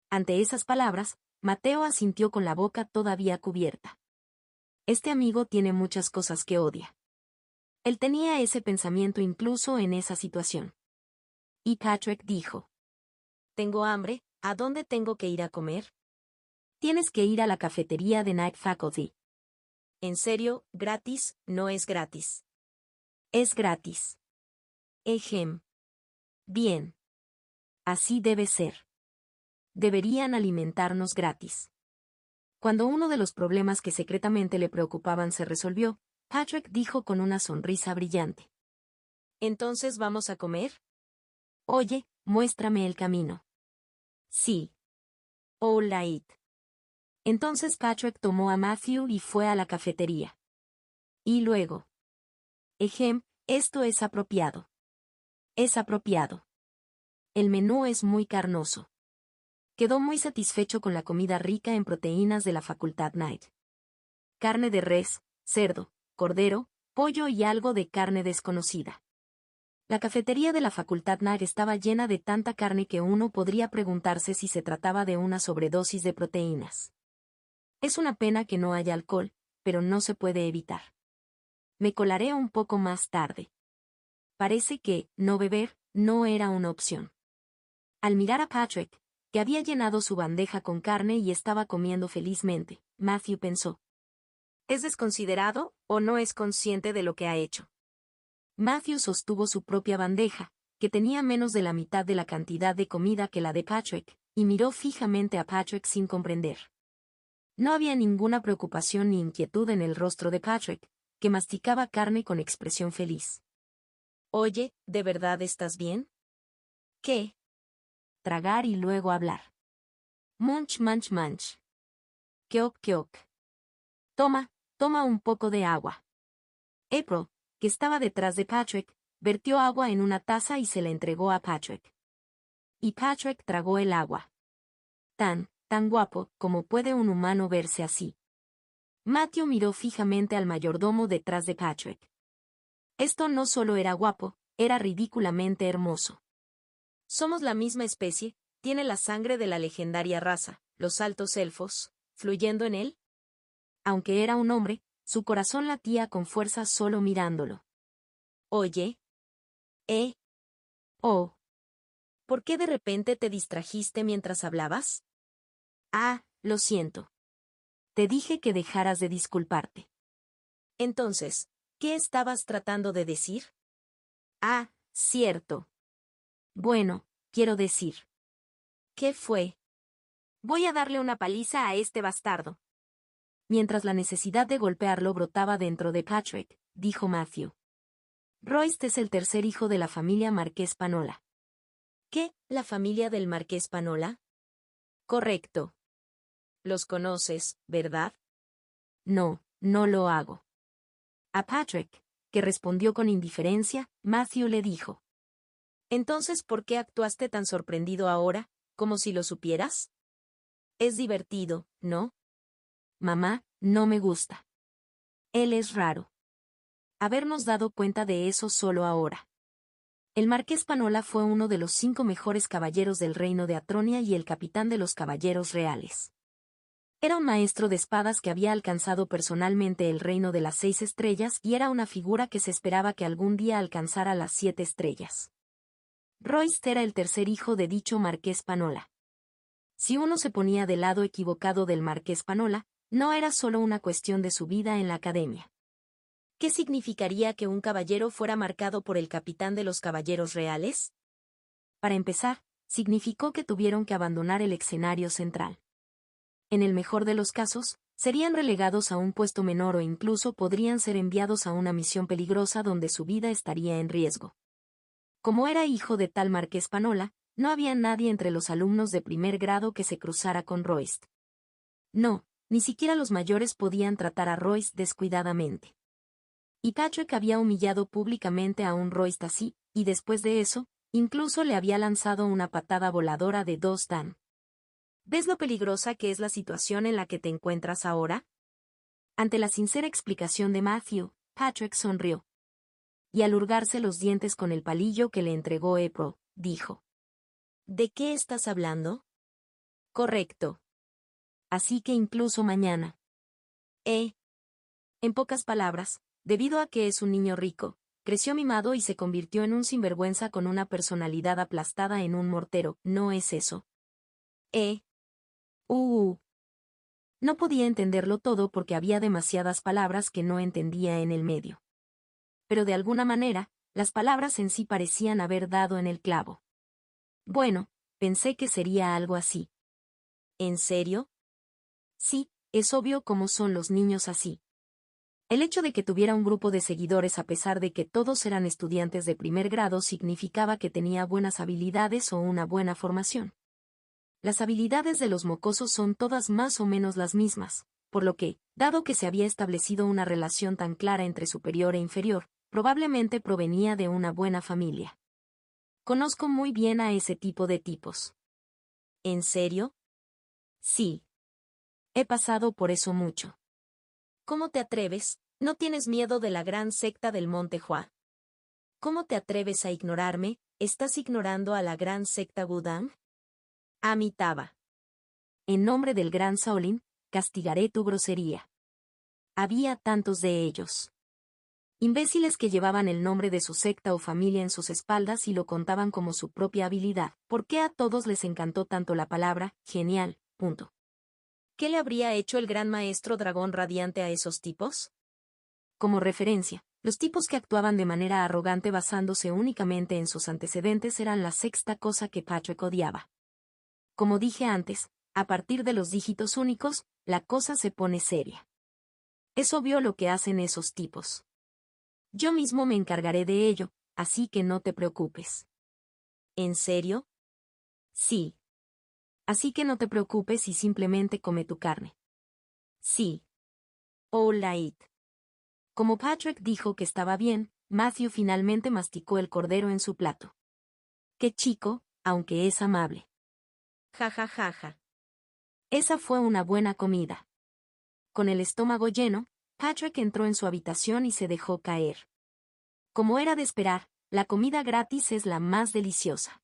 Ante esas palabras, Mateo asintió con la boca todavía cubierta. Este amigo tiene muchas cosas que odia. Él tenía ese pensamiento incluso en esa situación. Y Patrick dijo: Tengo hambre, ¿a dónde tengo que ir a comer? Tienes que ir a la cafetería de Night Faculty. ¿En serio, gratis? No es gratis. Es gratis. Ejem. Bien. Así debe ser. Deberían alimentarnos gratis. Cuando uno de los problemas que secretamente le preocupaban se resolvió, Patrick dijo con una sonrisa brillante: ¿Entonces vamos a comer? Oye, muéstrame el camino. Sí. All right. Entonces Patrick tomó a Matthew y fue a la cafetería. Y luego. Esto es apropiado. Es apropiado. El menú es muy carnoso. Quedó muy satisfecho con la comida rica en proteínas de la Facultad Knight. Carne de res, cerdo, cordero, pollo y algo de carne desconocida. La cafetería de la Facultad Knight estaba llena de tanta carne que uno podría preguntarse si se trataba de una sobredosis de proteínas. Es una pena que no haya alcohol, pero no se puede evitar. Me colaré un poco más tarde. Parece que, no beber, no era una opción. Al mirar a Patrick, que había llenado su bandeja con carne y estaba comiendo felizmente, Matthew pensó: ¿es desconsiderado o no es consciente de lo que ha hecho? Matthew sostuvo su propia bandeja, que tenía menos de la mitad de la cantidad de comida que la de Patrick, y miró fijamente a Patrick sin comprender. No había ninguna preocupación ni inquietud en el rostro de Patrick, que masticaba carne con expresión feliz. Oye, ¿de verdad estás bien? ¿Qué? Tragar y luego hablar. Munch, munch, munch. Keok, keok. Toma un poco de agua. April, que estaba detrás de Patrick, vertió agua en una taza y se la entregó a Patrick. Y Patrick tragó el agua. Tan guapo como puede un humano verse así. Matthew miró fijamente al mayordomo detrás de Patrick. Esto no solo era guapo, era ridículamente hermoso. Somos la misma especie, tiene la sangre de la legendaria raza, los altos elfos, fluyendo en él. Aunque era un hombre, su corazón latía con fuerza solo mirándolo. Oye. Oh. ¿Por qué de repente te distrajiste mientras hablabas? Lo siento. Te dije que dejaras de disculparte. Entonces, ¿qué estabas tratando de decir? Cierto. Bueno, quiero decir. ¿Qué fue? Voy a darle una paliza a este bastardo. Mientras la necesidad de golpearlo brotaba dentro de Patrick, dijo Matthew. Royce es el tercer hijo de la familia Marqués Panola. ¿Qué? ¿La familia del Marqués Panola? Correcto. Los conoces, ¿verdad? No, no lo hago. A Patrick, que respondió con indiferencia, Matthew le dijo: Entonces, ¿por qué actuaste tan sorprendido ahora, como si lo supieras? Es divertido, ¿no? Mamá, no me gusta. Él es raro. Habernos dado cuenta de eso solo ahora. El Marqués Panola fue uno de los 5 mejores caballeros del reino de Atronia y el capitán de los caballeros reales. Era un maestro de espadas que había alcanzado personalmente el reino de las 6 estrellas y era una figura que se esperaba que algún día alcanzara las 7 estrellas. Royce era el tercer hijo de dicho Marqués Panola. Si uno se ponía del lado equivocado del Marqués Panola, no era solo una cuestión de su vida en la academia. ¿Qué significaría que un caballero fuera marcado por el capitán de los caballeros reales? Para empezar, significó que tuvieron que abandonar el escenario central. En el mejor de los casos, serían relegados a un puesto menor o incluso podrían ser enviados a una misión peligrosa donde su vida estaría en riesgo. Como era hijo de tal Marqués Panola, no había nadie entre los alumnos de primer grado que se cruzara con Royce. No, ni siquiera los mayores podían tratar a Royce descuidadamente. Y Patrick había humillado públicamente a un Royce así, y después de eso, incluso le había lanzado una patada voladora de 2 dan. ¿Ves lo peligrosa que es la situación en la que te encuentras ahora? Ante la sincera explicación de Matthew, Patrick sonrió. Y al hurgarse los dientes con el palillo que le entregó April, dijo: ¿De qué estás hablando? Correcto. Así que incluso mañana. En pocas palabras, debido a que es un niño rico, creció mimado y se convirtió en un sinvergüenza con una personalidad aplastada en un mortero, ¿no es eso? Eh. No podía entenderlo todo porque había demasiadas palabras que no entendía en el medio. Pero de alguna manera, las palabras en sí parecían haber dado en el clavo. Bueno, pensé que sería algo así. ¿En serio? Sí, es obvio cómo son los niños así. El hecho de que tuviera un grupo de seguidores a pesar de que todos eran estudiantes de primer grado significaba que tenía buenas habilidades o una buena formación. Las habilidades de los mocosos son todas más o menos las mismas, por lo que, dado que se había establecido una relación tan clara entre superior e inferior, probablemente provenía de una buena familia. Conozco muy bien a ese tipo de tipos. ¿En serio? Sí. He pasado por eso mucho. ¿Cómo te atreves? ¿No tienes miedo de la gran secta del Monte Hua? ¿Cómo te atreves a ignorarme? ¿Estás ignorando a la gran secta Wudang? Amitabha. En nombre del gran Shaolin, castigaré tu grosería. Había tantos de ellos. Imbéciles que llevaban el nombre de su secta o familia en sus espaldas y lo contaban como su propia habilidad. ¿Por qué a todos les encantó tanto la palabra genial? Punto. ¿Qué le habría hecho el gran maestro dragón radiante a esos tipos? Como referencia, los tipos que actuaban de manera arrogante basándose únicamente en sus antecedentes eran la sexta cosa que Patrick odiaba. Como dije antes, a partir de los dígitos únicos, la cosa se pone seria. Es obvio lo que hacen esos tipos. Yo mismo me encargaré de ello, así que no te preocupes. ¿En serio? Sí. Así que no te preocupes y simplemente come tu carne. Sí. All right. Como Patrick dijo que estaba bien, Matthew finalmente masticó el cordero en su plato. Qué chico, aunque es amable. Ja ja ja ja. Esa fue una buena comida. Con el estómago lleno, Patrick entró en su habitación y se dejó caer. Como era de esperar, la comida gratis es la más deliciosa.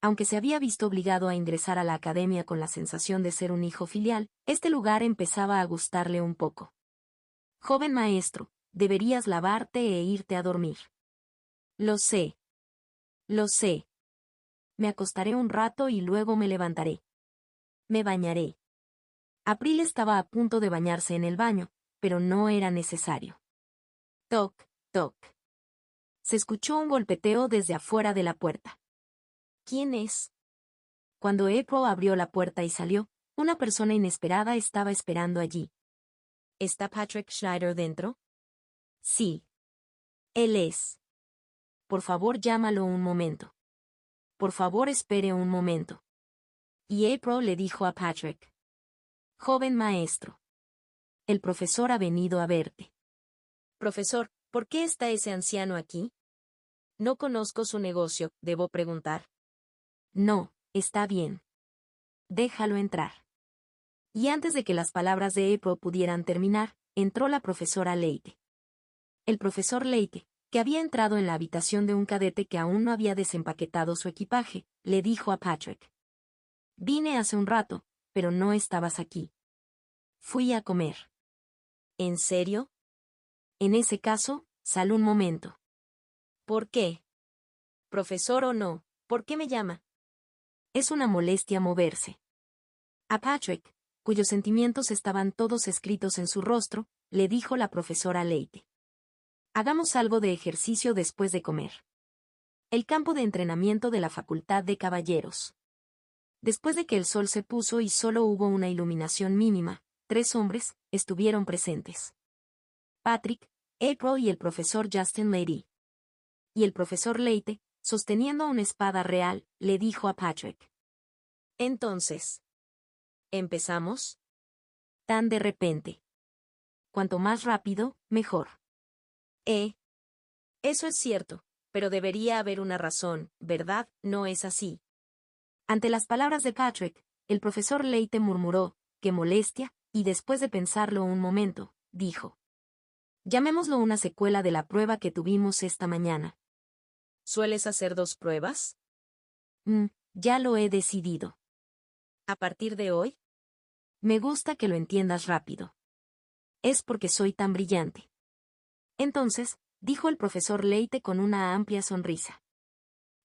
Aunque se había visto obligado a ingresar a la academia con la sensación de ser un hijo filial, este lugar empezaba a gustarle un poco. Joven maestro, deberías lavarte e irte a dormir. Lo sé. Lo sé. Me acostaré un rato y luego me levantaré. Me bañaré. April estaba a punto de bañarse en el baño, pero no era necesario. Toc, toc. Se escuchó un golpeteo desde afuera de la puerta. ¿Quién es? Cuando April abrió la puerta y salió, una persona inesperada estaba esperando allí. ¿Está Patrick Schneider dentro? Sí. Él es. Por favor, llámalo un momento. Por favor, espere un momento. Y April le dijo a Patrick. Joven maestro. El profesor ha venido a verte. Profesor, ¿por qué está ese anciano aquí? No conozco su negocio, ¿debo preguntar? No, está bien. Déjalo entrar. Y antes de que las palabras de April pudieran terminar, entró la profesora Leite. El profesor Leite, que había entrado en la habitación de un cadete que aún no había desempaquetado su equipaje, le dijo a Patrick. Vine hace un rato, pero no estabas aquí. Fui a comer. ¿En serio? En ese caso, sal un momento. ¿Por qué? Profesor o no, ¿por qué me llama? Es una molestia moverse. A Patrick, cuyos sentimientos estaban todos escritos en su rostro, le dijo la profesora Leite. Hagamos algo de ejercicio después de comer. El campo de entrenamiento de la Facultad de Caballeros. Después de que el sol se puso y solo hubo una iluminación mínima, 3 hombres estuvieron presentes. Patrick, April y el profesor Justin Lady. Y el profesor Leite, sosteniendo una espada real, le dijo a Patrick. Entonces, ¿empezamos? Tan de repente. Cuanto más rápido, mejor. Eso es cierto, pero debería haber una razón, ¿verdad? ¿No es así? Ante las palabras de Patrick, el profesor Leite murmuró, qué molestia, y después de pensarlo un momento, dijo. Llamémoslo una secuela de la prueba que tuvimos esta mañana. ¿Sueles hacer 2 pruebas? Ya lo he decidido. ¿A partir de hoy? Me gusta que lo entiendas rápido. Es porque soy tan brillante. Entonces, dijo el profesor Leite con una amplia sonrisa.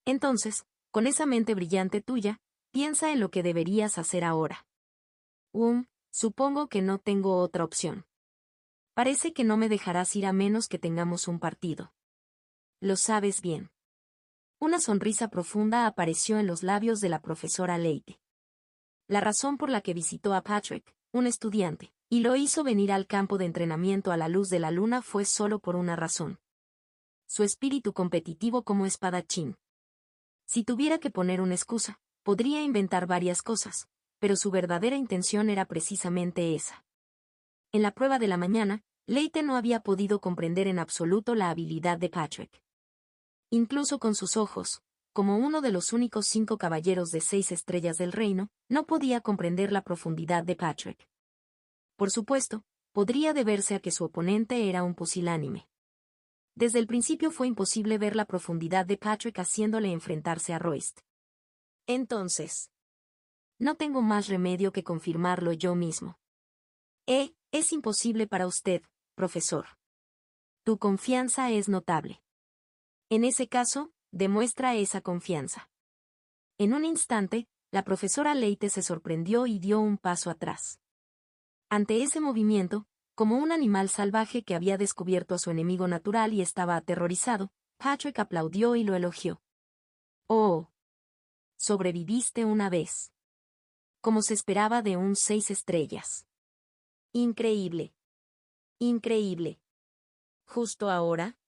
Entonces, con esa mente brillante tuya, piensa en lo que deberías hacer ahora. Supongo que no tengo otra opción. Parece que no me dejarás ir a menos que tengamos un partido. Lo sabes bien. Una sonrisa profunda apareció en los labios de la profesora Leite. La razón por la que visitó a Patrick, un estudiante, y lo hizo venir al campo de entrenamiento a la luz de la luna fue solo por una razón. Su espíritu competitivo como espadachín. Si tuviera que poner una excusa, podría inventar varias cosas, pero su verdadera intención era precisamente esa. En la prueba de la mañana, Leite no había podido comprender en absoluto la habilidad de Patrick. Incluso con sus ojos, como uno de los únicos 5 caballeros de 6 estrellas del reino, no podía comprender la profundidad de Patrick. Por supuesto, podría deberse a que su oponente era un pusilánime. Desde el principio fue imposible ver la profundidad de Patrick haciéndole enfrentarse a Royce. Entonces, no tengo más remedio que confirmarlo yo mismo. Es imposible para usted, profesor. Tu confianza es notable. En ese caso, demuestra esa confianza. En un instante, la profesora Leite se sorprendió y dio un paso atrás. Ante ese movimiento, como un animal salvaje que había descubierto a su enemigo natural y estaba aterrorizado, Patrick aplaudió y lo elogió. ¡Oh! Sobreviviste una vez. Como se esperaba de un 6 estrellas. Increíble. Increíble. ¿Justo ahora?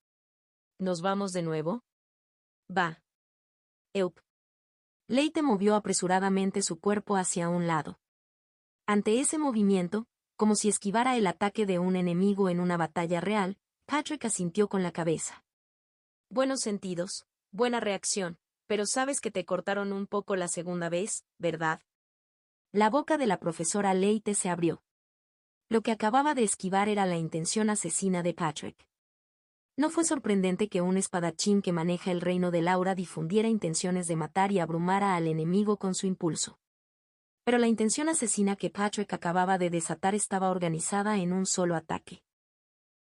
¿Nos vamos de nuevo? Va. Eup. Leite movió apresuradamente su cuerpo hacia un lado. Ante ese movimiento, como si esquivara el ataque de un enemigo en una batalla real, Patrick asintió con la cabeza. Buenos sentidos, buena reacción, pero sabes que te cortaron un poco la segunda vez, ¿verdad? La boca de la profesora Leite se abrió. Lo que acababa de esquivar era la intención asesina de Patrick. No fue sorprendente que un espadachín que maneja el reino de Laura difundiera intenciones de matar y abrumara al enemigo con su impulso. Pero la intención asesina que Patrick acababa de desatar estaba organizada en un solo ataque.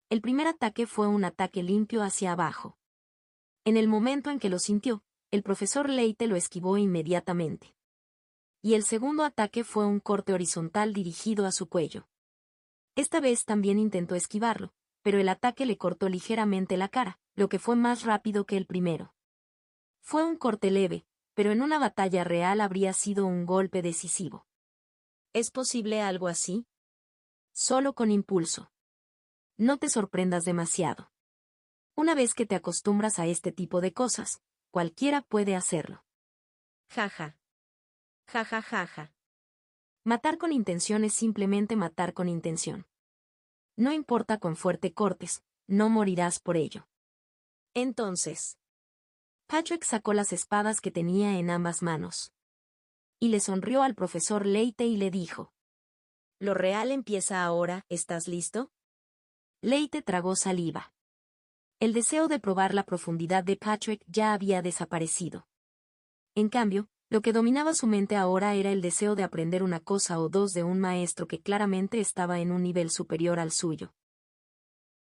El primer ataque fue un ataque limpio hacia abajo. En el momento en que lo sintió, el profesor Leite lo esquivó inmediatamente. Y el segundo ataque fue un corte horizontal dirigido a su cuello. Esta vez también intentó esquivarlo, pero el ataque le cortó ligeramente la cara, lo que fue más rápido que el primero. Fue un corte leve, pero en una batalla real habría sido un golpe decisivo. ¿Es posible algo así? Solo con impulso. No te sorprendas demasiado. Una vez que te acostumbras a este tipo de cosas, cualquiera puede hacerlo. Jaja. Jaja jaja. Matar con intención es simplemente matar con intención. No importa cuán fuerte cortes, no morirás por ello. Entonces, Patrick sacó las espadas que tenía en ambas manos. Y le sonrió al profesor Leite y le dijo. Lo real empieza ahora, ¿estás listo? Leite tragó saliva. El deseo de probar la profundidad de Patrick ya había desaparecido. En cambio, lo que dominaba su mente ahora era el deseo de aprender una cosa o dos de un maestro que claramente estaba en un nivel superior al suyo.